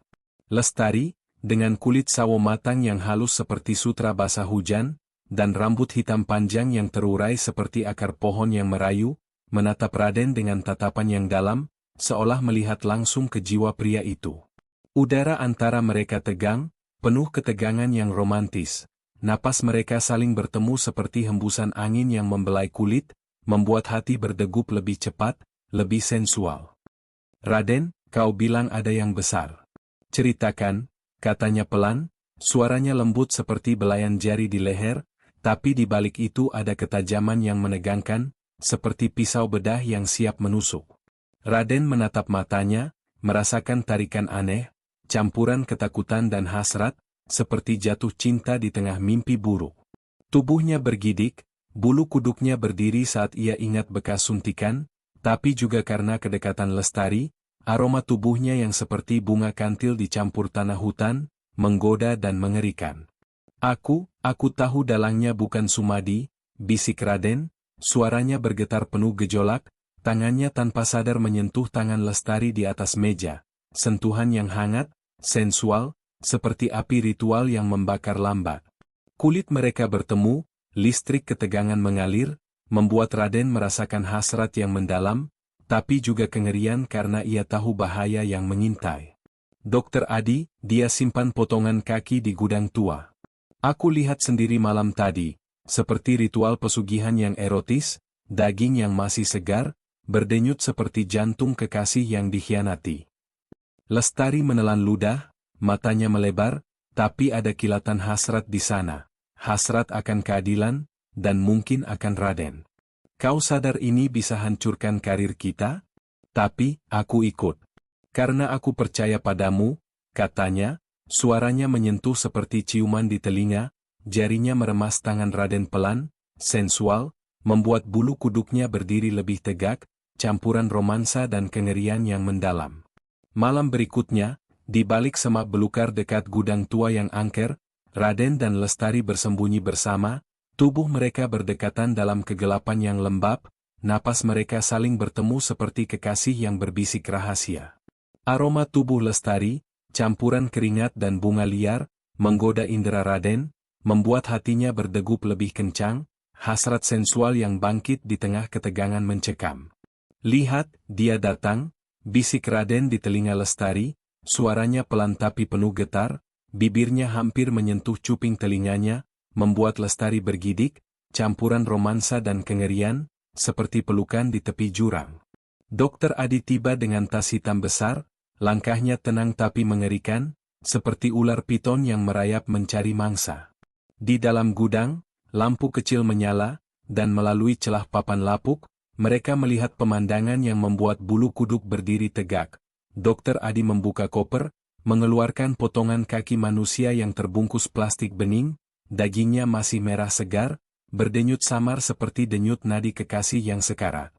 Lestari, dengan kulit sawo matang yang halus seperti sutra basah hujan, dan rambut hitam panjang yang terurai seperti akar pohon yang merayu, menatap Raden dengan tatapan yang dalam, seolah melihat langsung ke jiwa pria itu. Udara antara mereka tegang, penuh ketegangan yang romantis. Napas mereka saling bertemu seperti hembusan angin yang membelai kulit, membuat hati berdegup lebih cepat, lebih sensual. "Raden, kau bilang ada yang besar. Ceritakan," katanya pelan, suaranya lembut seperti belayan jari di leher, tapi di balik itu ada ketajaman yang menegangkan, seperti pisau bedah yang siap menusuk. Raden menatap matanya, merasakan tarikan aneh, campuran ketakutan dan hasrat, seperti jatuh cinta di tengah mimpi buruk. Tubuhnya bergidik, bulu kuduknya berdiri saat ia ingat bekas suntikan, tapi juga karena kedekatan Lestari, aroma tubuhnya yang seperti bunga kantil dicampur tanah hutan, menggoda dan mengerikan. Aku tahu dalangnya bukan Sumadi," bisik Raden, suaranya bergetar penuh gejolak, tangannya tanpa sadar menyentuh tangan Lestari di atas meja, sentuhan yang hangat, sensual, seperti api ritual yang membakar lambat. Kulit mereka bertemu, listrik ketegangan mengalir, membuat Raden merasakan hasrat yang mendalam, tapi juga kengerian karena ia tahu bahaya yang mengintai. "Dokter Adi," dia simpan potongan kaki di gudang tua. "Aku lihat sendiri malam tadi, seperti ritual pesugihan yang erotis, daging yang masih segar, berdenyut seperti jantung kekasih yang dikhianati." Lestari menelan ludah, matanya melebar, tapi ada kilatan hasrat di sana, hasrat akan keadilan, dan mungkin akan Raden. "Kau sadar ini bisa hancurkan karir kita? Tapi, aku ikut. Karena aku percaya padamu," katanya. Suaranya menyentuh seperti ciuman di telinga, jarinya meremas tangan Raden pelan, sensual, membuat bulu kuduknya berdiri lebih tegak, campuran romansa dan kengerian yang mendalam. Malam berikutnya, di balik semak belukar dekat gudang tua yang angker, Raden dan Lestari bersembunyi bersama, tubuh mereka berdekatan dalam kegelapan yang lembab, napas mereka saling bertemu seperti kekasih yang berbisik rahasia. Aroma tubuh Lestari, campuran keringat dan bunga liar, menggoda indera Raden, membuat hatinya berdegup lebih kencang, hasrat sensual yang bangkit di tengah ketegangan mencekam. "Lihat, dia datang," bisik Raden di telinga Lestari, suaranya pelan tapi penuh getar, bibirnya hampir menyentuh cuping telinganya, membuat Lestari bergidik, campuran romansa dan kengerian, seperti pelukan di tepi jurang. Dokter Adi tiba dengan tas hitam besar, langkahnya tenang tapi mengerikan, seperti ular piton yang merayap mencari mangsa. Di dalam gudang, lampu kecil menyala, dan melalui celah papan lapuk, mereka melihat pemandangan yang membuat bulu kuduk berdiri tegak. Dokter Adi membuka koper, mengeluarkan potongan kaki manusia yang terbungkus plastik bening, dagingnya masih merah segar, berdenyut samar seperti denyut nadi kekasih yang sekarat.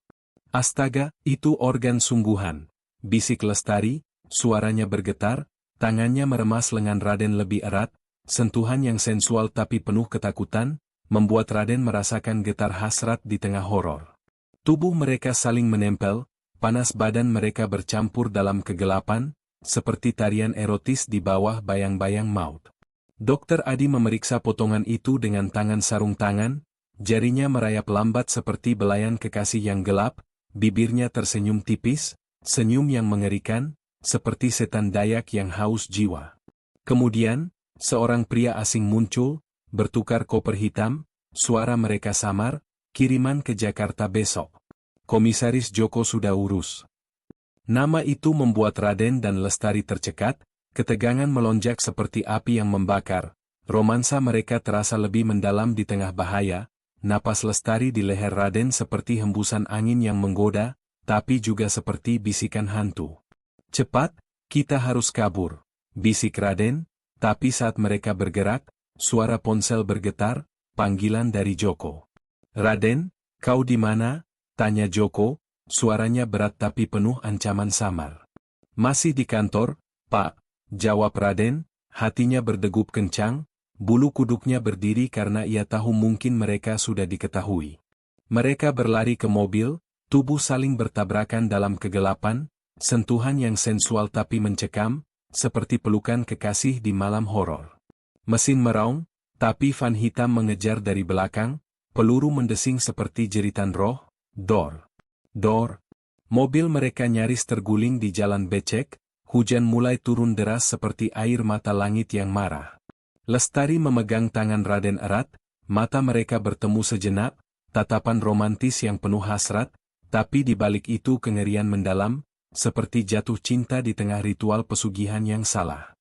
Astaga, itu organ sungguhan, bisik Lestari, suaranya bergetar, tangannya meremas lengan Raden lebih erat, sentuhan yang sensual tapi penuh ketakutan, membuat Raden merasakan getar hasrat di tengah horor. Tubuh mereka saling menempel, panas badan mereka bercampur dalam kegelapan, seperti tarian erotis di bawah bayang-bayang maut. Dokter Adi memeriksa potongan itu dengan tangan sarung tangan, jarinya merayap lambat seperti belayan kekasih yang gelap, bibirnya tersenyum tipis, senyum yang mengerikan, seperti setan Dayak yang haus jiwa. Kemudian, seorang pria asing muncul, bertukar koper hitam, suara mereka samar, kiriman ke Jakarta besok. Komisaris Joko sudah urus. Nama itu membuat Raden dan Lestari tercekat, ketegangan melonjak seperti api yang membakar, romansa mereka terasa lebih mendalam di tengah bahaya, napas Lestari di leher Raden seperti hembusan angin yang menggoda, tapi juga seperti bisikan hantu. Cepat, kita harus kabur, bisik Raden, tapi saat mereka bergerak, suara ponsel bergetar, panggilan dari Joko. Raden, kau di mana? Tanya Joko, suaranya berat tapi penuh ancaman samar. Masih di kantor, Pak, jawab Raden, hatinya berdegup kencang, bulu kuduknya berdiri karena ia tahu mungkin mereka sudah diketahui. Mereka berlari ke mobil, tubuh saling bertabrakan dalam kegelapan, sentuhan yang sensual tapi mencekam, seperti pelukan kekasih di malam horor. Mesin meraung, tapi van hitam mengejar dari belakang, peluru mendesing seperti jeritan roh. Dor. Dor. Mobil mereka nyaris terguling di jalan becek, hujan mulai turun deras seperti air mata langit yang marah. Lestari memegang tangan Raden erat, mata mereka bertemu sejenak, tatapan romantis yang penuh hasrat, tapi di balik itu kengerian mendalam, seperti jatuh cinta di tengah ritual pesugihan yang salah.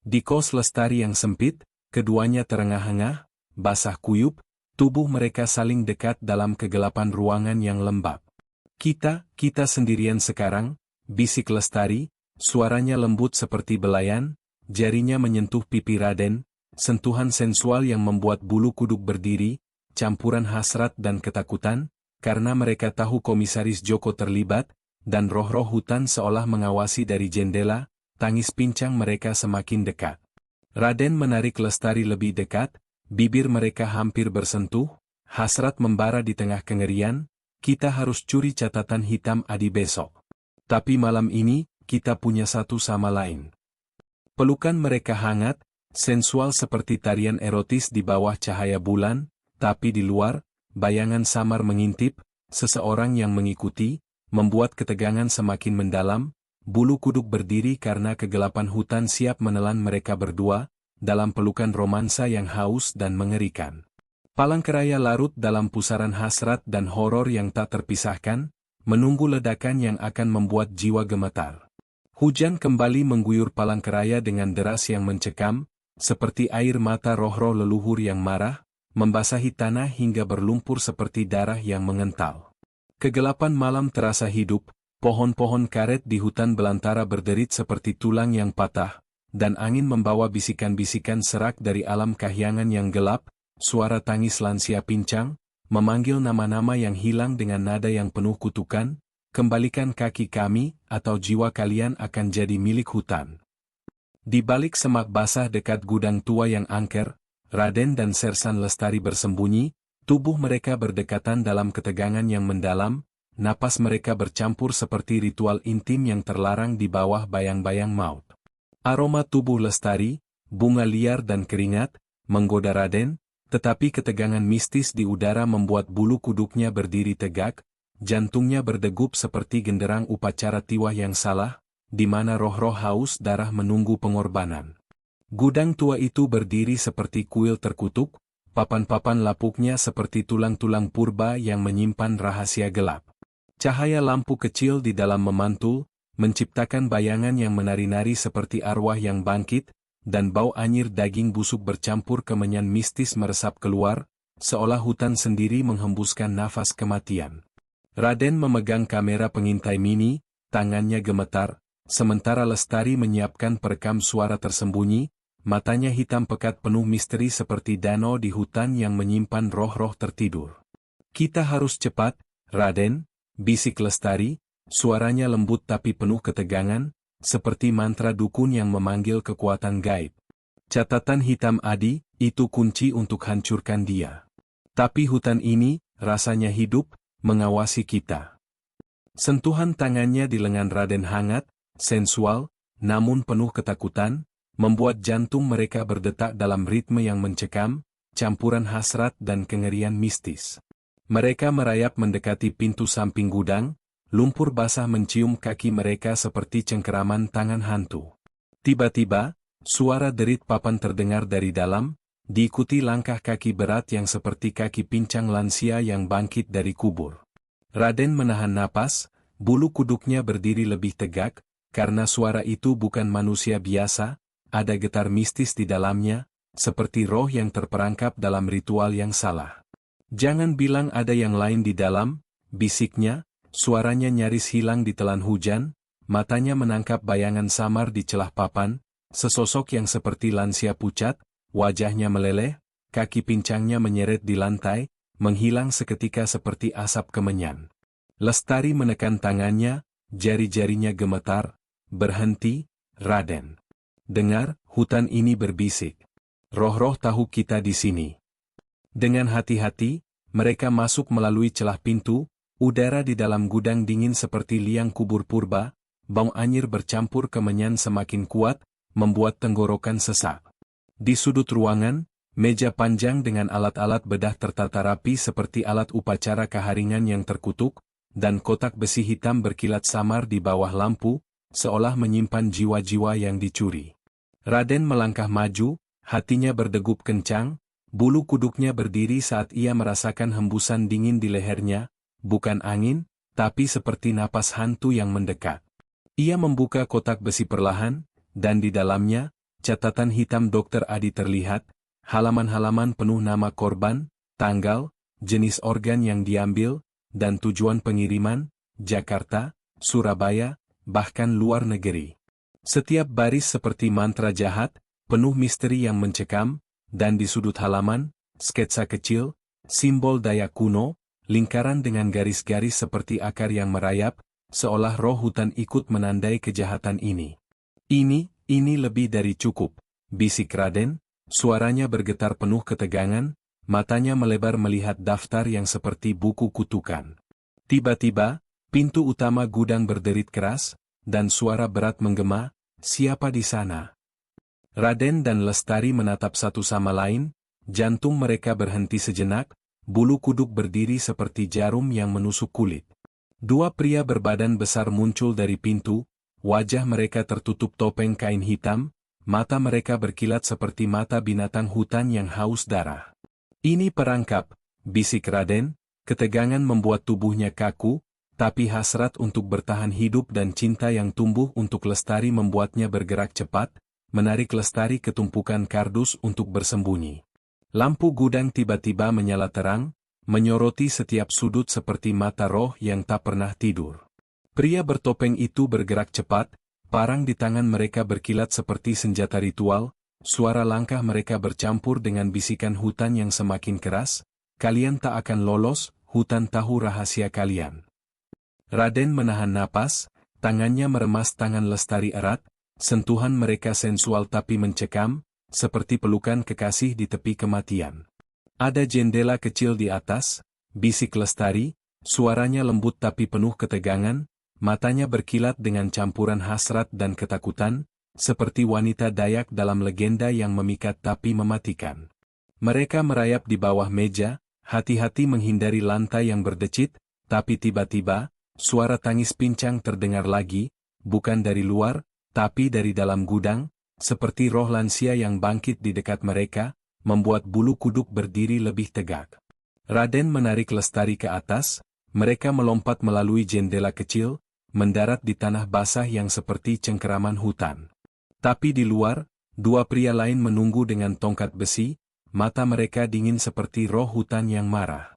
Di kos Lestari yang sempit, keduanya terengah-engah, basah kuyup, tubuh mereka saling dekat dalam kegelapan ruangan yang lembab. Kita sendirian sekarang, bisik Lestari, suaranya lembut seperti belayan, jarinya menyentuh pipi Raden, sentuhan sensual yang membuat bulu kuduk berdiri, campuran hasrat dan ketakutan, karena mereka tahu Komisaris Joko terlibat, dan roh-roh hutan seolah mengawasi dari jendela, tangis pincang mereka semakin dekat. Raden menarik Lestari lebih dekat, bibir mereka hampir bersentuh, hasrat membara di tengah kengerian, kita harus curi catatan hitam Adi besok. Tapi malam ini, kita punya satu sama lain. Pelukan mereka hangat, sensual seperti tarian erotis di bawah cahaya bulan, tapi di luar, bayangan samar mengintip, seseorang yang mengikuti, membuat ketegangan semakin mendalam, bulu kuduk berdiri karena kegelapan hutan siap menelan mereka berdua, dalam pelukan romansa yang haus dan mengerikan. Palangkaraya larut dalam pusaran hasrat dan horor yang tak terpisahkan, menunggu ledakan yang akan membuat jiwa gemetar. Hujan kembali mengguyur Palangkaraya dengan deras yang mencekam, seperti air mata roh-roh leluhur yang marah, membasahi tanah hingga berlumpur seperti darah yang mengental. Kegelapan malam terasa hidup, pohon-pohon karet di hutan belantara berderit seperti tulang yang patah, dan angin membawa bisikan-bisikan serak dari alam kahyangan yang gelap, suara tangis lansia pincang, memanggil nama-nama yang hilang dengan nada yang penuh kutukan, kembalikan kaki kami, atau jiwa kalian akan jadi milik hutan. Di balik semak basah dekat gudang tua yang angker, Raden dan Sersan Lestari bersembunyi, tubuh mereka berdekatan dalam ketegangan yang mendalam, napas mereka bercampur seperti ritual intim yang terlarang di bawah bayang-bayang maut. Aroma tubuh Lestari, bunga liar dan keringat, menggoda Raden, tetapi ketegangan mistis di udara membuat bulu kuduknya berdiri tegak, jantungnya berdegup seperti genderang upacara tiwah yang salah, di mana roh-roh haus darah menunggu pengorbanan. Gudang tua itu berdiri seperti kuil terkutuk, papan-papan lapuknya seperti tulang-tulang purba yang menyimpan rahasia gelap. Cahaya lampu kecil di dalam memantul, menciptakan bayangan yang menari-nari seperti arwah yang bangkit, dan bau anyir daging busuk bercampur kemenyan mistis meresap keluar, seolah hutan sendiri menghembuskan nafas kematian. Raden memegang kamera pengintai mini, tangannya gemetar, sementara Lestari menyiapkan perekam suara tersembunyi, matanya hitam pekat penuh misteri seperti danau di hutan yang menyimpan roh-roh tertidur. "Kita harus cepat, Raden," bisik Lestari, suaranya lembut tapi penuh ketegangan, seperti mantra dukun yang memanggil kekuatan gaib. "Catatan hitam Adi, itu kunci untuk hancurkan dia. Tapi hutan ini, rasanya hidup, mengawasi kita." Sentuhan tangannya di lengan Raden hangat, sensual, namun penuh ketakutan, membuat jantung mereka berdetak dalam ritme yang mencekam, campuran hasrat dan kengerian mistis. Mereka merayap mendekati pintu samping gudang, lumpur basah mencium kaki mereka seperti cengkeraman tangan hantu. Tiba-tiba, suara derit papan terdengar dari dalam, diikuti langkah kaki berat yang seperti kaki pincang lansia yang bangkit dari kubur. Raden menahan napas, bulu kuduknya berdiri lebih tegak, karena suara itu bukan manusia biasa, ada getar mistis di dalamnya, seperti roh yang terperangkap dalam ritual yang salah. "Jangan bilang ada yang lain di dalam," bisiknya, suaranya nyaris hilang di telan hujan, matanya menangkap bayangan samar di celah papan, sesosok yang seperti lansia pucat, wajahnya meleleh, kaki pincangnya menyeret di lantai, menghilang seketika seperti asap kemenyan. Lestari menekan tangannya, jari-jarinya gemetar. "Berhenti, Raden. Dengar, hutan ini berbisik. Roh-roh tahu kita di sini." Dengan hati-hati, mereka masuk melalui celah pintu, udara di dalam gudang dingin seperti liang kubur purba, bau anyir bercampur kemenyan semakin kuat, membuat tenggorokan sesak. Di sudut ruangan, meja panjang dengan alat-alat bedah tertata rapi seperti alat upacara keharingan yang terkutuk, dan kotak besi hitam berkilat samar di bawah lampu, seolah menyimpan jiwa-jiwa yang dicuri. Raden melangkah maju, hatinya berdegup kencang, bulu kuduknya berdiri saat ia merasakan hembusan dingin di lehernya, bukan angin, tapi seperti napas hantu yang mendekat. Ia membuka kotak besi perlahan, dan di dalamnya, catatan hitam Dr. Adi terlihat, halaman-halaman penuh nama korban, tanggal, jenis organ yang diambil, dan tujuan pengiriman, Jakarta, Surabaya, bahkan luar negeri. Setiap baris seperti mantra jahat, penuh misteri yang mencekam, dan di sudut halaman, sketsa kecil, simbol Dayak kuno, lingkaran dengan garis-garis seperti akar yang merayap, seolah roh hutan ikut menandai kejahatan ini. Ini lebih dari cukup," bisik Raden, suaranya bergetar penuh ketegangan, matanya melebar melihat daftar yang seperti buku kutukan. Tiba-tiba, pintu utama gudang berderit keras, dan suara berat menggema, "Siapa di sana?" Raden dan Lestari menatap satu sama lain, jantung mereka berhenti sejenak, bulu kuduk berdiri seperti jarum yang menusuk kulit. Dua pria berbadan besar muncul dari pintu, wajah mereka tertutup topeng kain hitam, mata mereka berkilat seperti mata binatang hutan yang haus darah. "Ini perangkap," bisik Raden, ketegangan membuat tubuhnya kaku, tapi hasrat untuk bertahan hidup dan cinta yang tumbuh untuk Lestari membuatnya bergerak cepat, menarik Lestari ke tumpukan kardus untuk bersembunyi. Lampu gudang tiba-tiba menyala terang, menyoroti setiap sudut seperti mata roh yang tak pernah tidur. Pria bertopeng itu bergerak cepat, parang di tangan mereka berkilat seperti senjata ritual, suara langkah mereka bercampur dengan bisikan hutan yang semakin keras, "Kalian tak akan lolos, hutan tahu rahasia kalian." Raden menahan napas, tangannya meremas tangan Lestari erat, sentuhan mereka sensual tapi mencekam, seperti pelukan kekasih di tepi kematian. "Ada jendela kecil di atas," bisik Lestari, suaranya lembut tapi penuh ketegangan, matanya berkilat dengan campuran hasrat dan ketakutan, seperti wanita Dayak dalam legenda yang memikat tapi mematikan. Mereka merayap di bawah meja, hati-hati menghindari lantai yang berdecit, tapi tiba-tiba, suara tangis pincang terdengar lagi, bukan dari luar, tapi dari dalam gudang, seperti roh lansia yang bangkit di dekat mereka, membuat bulu kuduk berdiri lebih tegak. Raden menarik Lestari ke atas, mereka melompat melalui jendela kecil, mendarat di tanah basah yang seperti cengkeraman hutan. Tapi di luar, dua pria lain menunggu dengan tongkat besi, mata mereka dingin seperti roh hutan yang marah.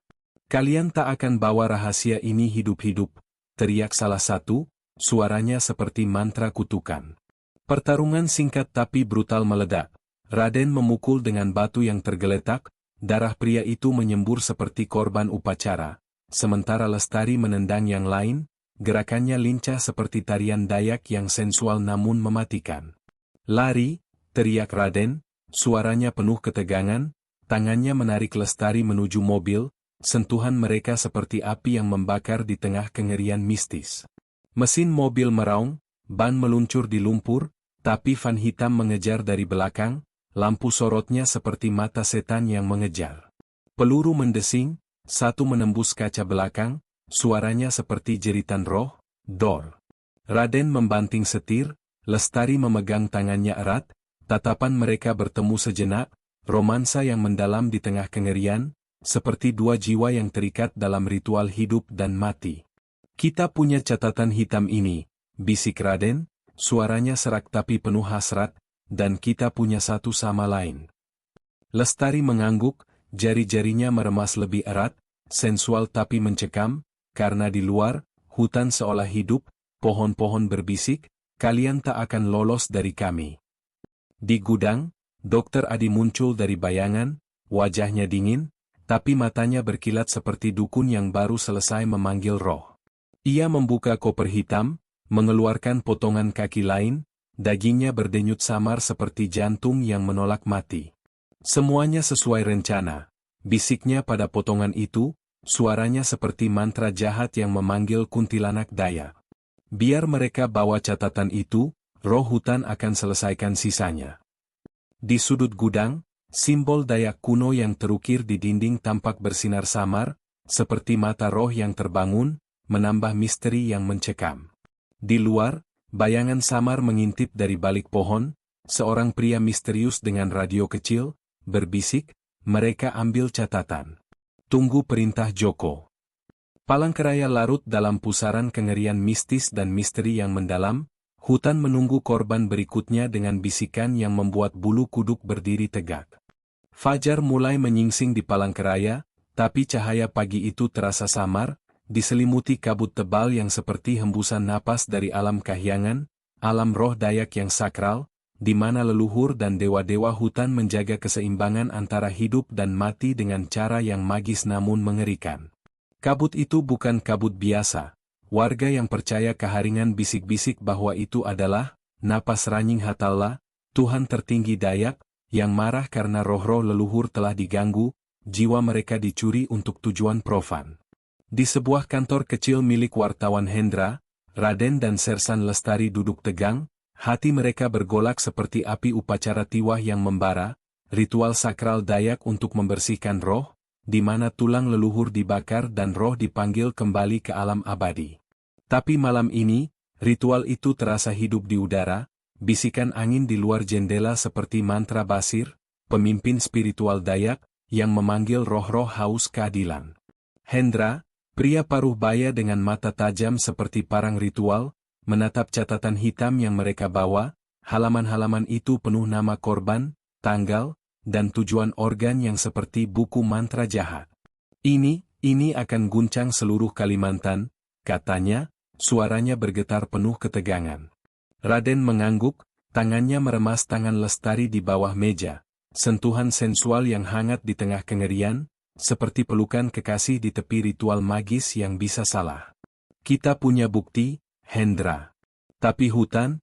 Kalian tak akan bawa rahasia ini hidup-hidup, teriak salah satu, suaranya seperti mantra kutukan. Pertarungan singkat tapi brutal meledak. Raden memukul dengan batu yang tergeletak, darah pria itu menyembur seperti korban upacara. Sementara Lestari menendang yang lain, gerakannya lincah seperti tarian Dayak yang sensual namun mematikan. Lari, teriak Raden, suaranya penuh ketegangan, tangannya menarik Lestari menuju mobil, sentuhan mereka seperti api yang membakar di tengah kengerian mistis. Mesin mobil meraung, ban meluncur di lumpur, tapi van hitam mengejar dari belakang, lampu sorotnya seperti mata setan yang mengejar. Peluru mendesing, satu menembus kaca belakang, suaranya seperti jeritan roh, dor. Raden membanting setir, Lestari memegang tangannya erat, tatapan mereka bertemu sejenak, romansa yang mendalam di tengah kengerian, seperti dua jiwa yang terikat dalam ritual hidup dan mati. Kita punya catatan hitam ini, bisik Raden, suaranya serak tapi penuh hasrat, dan kita punya satu sama lain. Lestari mengangguk, jari-jarinya meremas lebih erat, sensual tapi mencekam, karena di luar, hutan seolah hidup, pohon-pohon berbisik, kalian tak akan lolos dari kami. Di gudang, Dokter Adi muncul dari bayangan, wajahnya dingin, tapi matanya berkilat seperti dukun yang baru selesai memanggil roh. Ia membuka koper hitam, mengeluarkan potongan kaki lain, dagingnya berdenyut samar seperti jantung yang menolak mati. Semuanya sesuai rencana, bisiknya pada potongan itu, suaranya seperti mantra jahat yang memanggil kuntilanak Dayak. Biar mereka bawa catatan itu, roh hutan akan selesaikan sisanya. Di sudut gudang, simbol Dayak kuno yang terukir di dinding tampak bersinar samar, seperti mata roh yang terbangun, menambah misteri yang mencekam. Di luar, bayangan samar mengintip dari balik pohon, seorang pria misterius dengan radio kecil, berbisik, mereka ambil catatan. Tunggu perintah Joko. Palangkaraya larut dalam pusaran kengerian mistis dan misteri yang mendalam, hutan menunggu korban berikutnya dengan bisikan yang membuat bulu kuduk berdiri tegak. Fajar mulai menyingsing di Palangkaraya, tapi cahaya pagi itu terasa samar, diselimuti kabut tebal yang seperti hembusan napas dari alam kahyangan, alam roh Dayak yang sakral, di mana leluhur dan dewa-dewa hutan menjaga keseimbangan antara hidup dan mati dengan cara yang magis namun mengerikan. Kabut itu bukan kabut biasa. Warga yang percaya keharingan bisik-bisik bahwa itu adalah napas Ranying Hatalla, Tuhan tertinggi Dayak, yang marah karena roh-roh leluhur telah diganggu, jiwa mereka dicuri untuk tujuan profan. Di sebuah kantor kecil milik wartawan Hendra, Raden dan Sersan Lestari duduk tegang, hati mereka bergolak seperti api upacara tiwah yang membara, ritual sakral Dayak untuk membersihkan roh, di mana tulang leluhur dibakar dan roh dipanggil kembali ke alam abadi. Tapi malam ini, ritual itu terasa hidup di udara, bisikan angin di luar jendela seperti mantra Basir, pemimpin spiritual Dayak, yang memanggil roh-roh haus keadilan. Hendra, pria paruh baya dengan mata tajam seperti parang ritual, menatap catatan hitam yang mereka bawa, halaman-halaman itu penuh nama korban, tanggal, dan tujuan organ yang seperti buku mantra jahat. Ini akan guncang seluruh Kalimantan, katanya, suaranya bergetar penuh ketegangan. Raden mengangguk, tangannya meremas tangan Lestari di bawah meja, sentuhan sensual yang hangat di tengah kengerian, seperti pelukan kekasih di tepi ritual magis yang bisa salah. Kita punya bukti, Hendra. Tapi hutan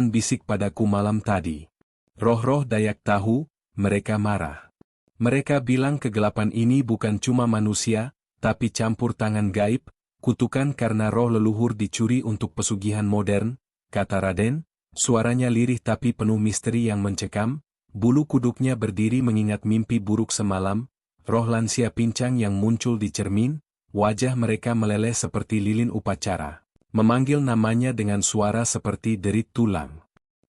bisik padaku malam tadi. Roh-roh Dayak tahu, mereka marah. Mereka bilang kegelapan ini bukan cuma manusia, tapi campur tangan gaib, kutukan karena roh leluhur dicuri untuk pesugihan modern, kata Raden, suaranya lirih tapi penuh misteri yang mencekam, bulu kuduknya berdiri mengingat mimpi buruk semalam, roh lansia pincang yang muncul di cermin, wajah mereka meleleh seperti lilin upacara, memanggil namanya dengan suara seperti derit tulang.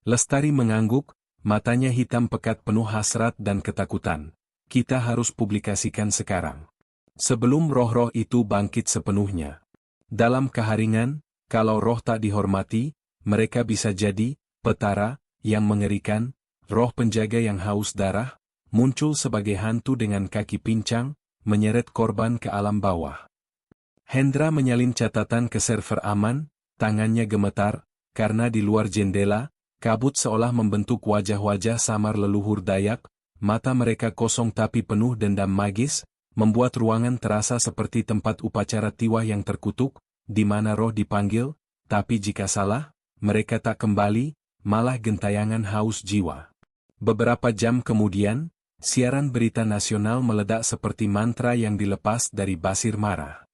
Lestari mengangguk, matanya hitam pekat penuh hasrat dan ketakutan. Kita harus publikasikan sekarang. Sebelum roh-roh itu bangkit sepenuhnya. Dalam keharingan, kalau roh tak dihormati, mereka bisa jadi petara yang mengerikan, roh penjaga yang haus darah, muncul sebagai hantu dengan kaki pincang, menyeret korban ke alam bawah. Hendra menyalin catatan ke server aman, tangannya gemetar, karena di luar jendela, kabut seolah membentuk wajah-wajah samar leluhur Dayak, mata mereka kosong tapi penuh dendam magis, membuat ruangan terasa seperti tempat upacara tiwah yang terkutuk, di mana roh dipanggil, tapi jika salah, mereka tak kembali, malah gentayangan haus jiwa. Beberapa jam kemudian, siaran berita nasional meledak seperti mantra yang dilepas dari Basir marah.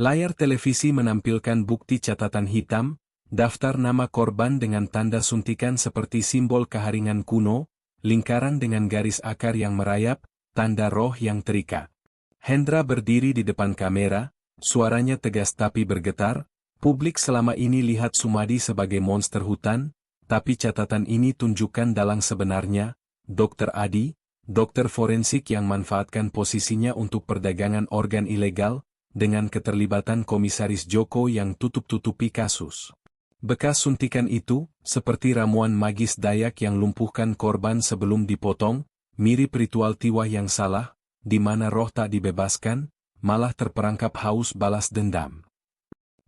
Layar televisi menampilkan bukti catatan hitam, daftar nama korban dengan tanda suntikan seperti simbol keharingan kuno, lingkaran dengan garis akar yang merayap, tanda roh yang terikat. Hendra berdiri di depan kamera, suaranya tegas tapi bergetar, publik selama ini lihat Sumadi sebagai monster hutan, tapi catatan ini tunjukkan dalang sebenarnya, Dr. Adi, dokter forensik yang manfaatkan posisinya untuk perdagangan organ ilegal, dengan keterlibatan Komisaris Joko yang tutup-tutupi kasus. Bekas suntikan itu, seperti ramuan magis Dayak yang lumpuhkan korban sebelum dipotong, mirip ritual tiwah yang salah, di mana roh tak dibebaskan, malah terperangkap haus balas dendam.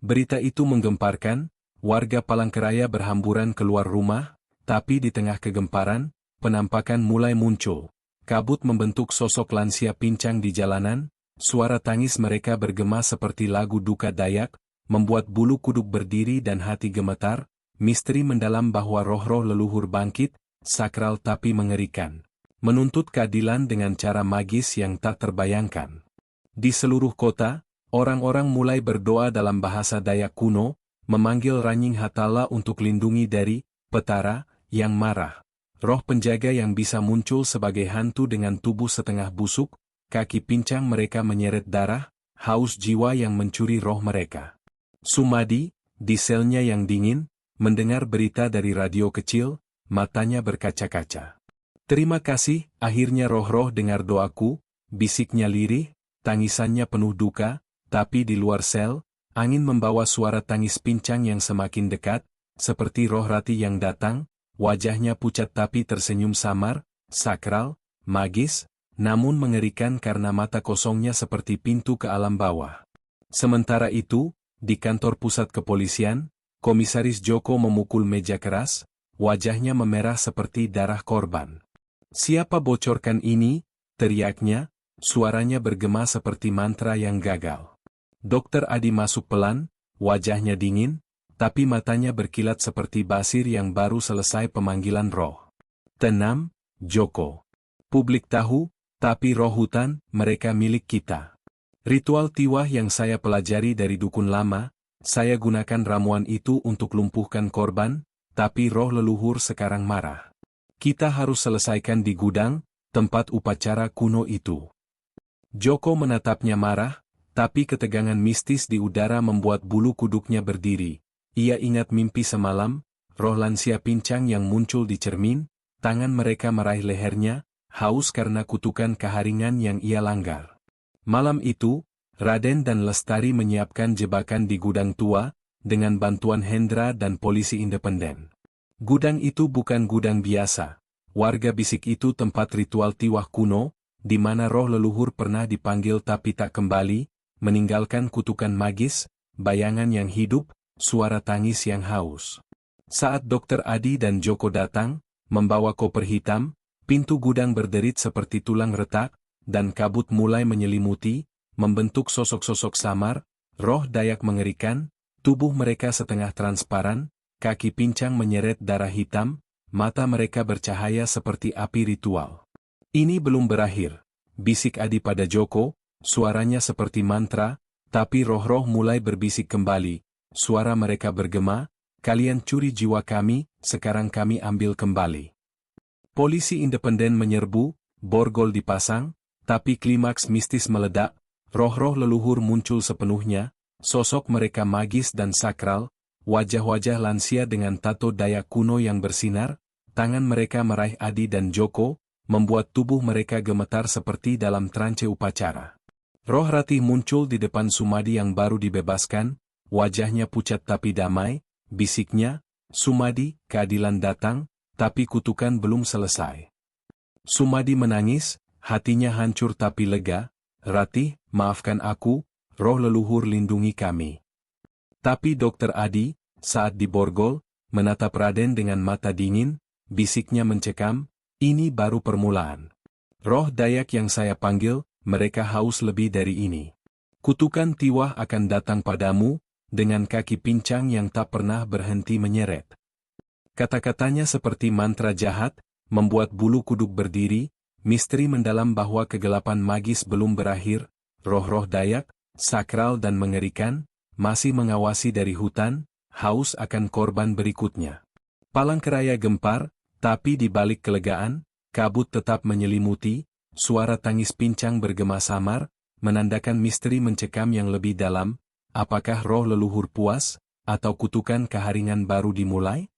Berita itu menggemparkan, warga Palangkaraya berhamburan keluar rumah, tapi di tengah kegemparan, penampakan mulai muncul. Kabut membentuk sosok lansia pincang di jalanan, suara tangis mereka bergema seperti lagu duka Dayak, membuat bulu kuduk berdiri dan hati gemetar, misteri mendalam bahwa roh-roh leluhur bangkit, sakral tapi mengerikan. Menuntut keadilan dengan cara magis yang tak terbayangkan. Di seluruh kota, orang-orang mulai berdoa dalam bahasa Dayak kuno, memanggil Ranying Hatala untuk lindungi dari petara yang marah. Roh penjaga yang bisa muncul sebagai hantu dengan tubuh setengah busuk, kaki pincang mereka menyeret darah, haus jiwa yang mencuri roh mereka. Sumadi, di selnya yang dingin, mendengar berita dari radio kecil, matanya berkaca-kaca. Terima kasih, akhirnya roh-roh dengar doaku, bisiknya lirih, tangisannya penuh duka, tapi di luar sel, angin membawa suara tangis pincang yang semakin dekat, seperti roh rati yang datang, wajahnya pucat tapi tersenyum samar, sakral, magis, namun mengerikan karena mata kosongnya seperti pintu ke alam bawah. Sementara itu, di kantor pusat kepolisian, Komisaris Joko memukul meja keras, wajahnya memerah seperti darah korban. Siapa bocorkan ini? Teriaknya, suaranya bergema seperti mantra yang gagal. Dokter Adi masuk pelan, wajahnya dingin, tapi matanya berkilat seperti Basir yang baru selesai pemanggilan roh. Tenang, Joko. Publik tahu, tapi roh hutan, mereka milik kita. Ritual tiwah yang saya pelajari dari dukun lama, saya gunakan ramuan itu untuk lumpuhkan korban, tapi roh leluhur sekarang marah. Kita harus selesaikan di gudang, tempat upacara kuno itu. Joko menatapnya marah, tapi ketegangan mistis di udara membuat bulu kuduknya berdiri. Ia ingat mimpi semalam, roh lansia pincang yang muncul di cermin, tangan mereka meraih lehernya, haus karena kutukan keharingan yang ia langgar. Malam itu, Raden dan Lestari menyiapkan jebakan di gudang tua, dengan bantuan Hendra dan polisi independen. Gudang itu bukan gudang biasa. Warga bisik itu tempat ritual tiwah kuno, di mana roh leluhur pernah dipanggil tapi tak kembali, meninggalkan kutukan magis, bayangan yang hidup, suara tangis yang haus. Saat Dokter Adi dan Joko datang, membawa koper hitam, pintu gudang berderit seperti tulang retak, dan kabut mulai menyelimuti, membentuk sosok-sosok samar, roh Dayak mengerikan, tubuh mereka setengah transparan, kaki pincang menyeret darah hitam, mata mereka bercahaya seperti api ritual. Ini belum berakhir, bisik Adi pada Joko, suaranya seperti mantra, tapi roh-roh mulai berbisik kembali, suara mereka bergema, kalian curi jiwa kami, sekarang kami ambil kembali. Polisi independen menyerbu, borgol dipasang, tapi klimaks mistis meledak, roh-roh leluhur muncul sepenuhnya, sosok mereka magis dan sakral, wajah-wajah lansia dengan tato Dayak kuno yang bersinar, tangan mereka meraih Adi dan Joko, membuat tubuh mereka gemetar seperti dalam trance upacara. Roh Ratih muncul di depan Sumadi yang baru dibebaskan, wajahnya pucat tapi damai, bisiknya, Sumadi, keadilan datang, tapi kutukan belum selesai. Sumadi menangis, hatinya hancur tapi lega. Ratih, maafkan aku, roh leluhur lindungi kami. Tapi Dokter Adi, saat di borgol, menatap Raden dengan mata dingin, bisiknya mencekam, ini baru permulaan. Roh Dayak yang saya panggil, mereka haus lebih dari ini. Kutukan Tiwah akan datang padamu, dengan kaki pincang yang tak pernah berhenti menyeret. Kata-katanya seperti mantra jahat, membuat bulu kuduk berdiri, misteri mendalam bahwa kegelapan magis belum berakhir, roh-roh Dayak, sakral dan mengerikan, masih mengawasi dari hutan, haus akan korban berikutnya. Palangkaraya gempar, tapi di balik kelegaan, kabut tetap menyelimuti, suara tangis pincang bergema samar, menandakan misteri mencekam yang lebih dalam. Apakah roh leluhur puas, atau kutukan keharingan baru dimulai?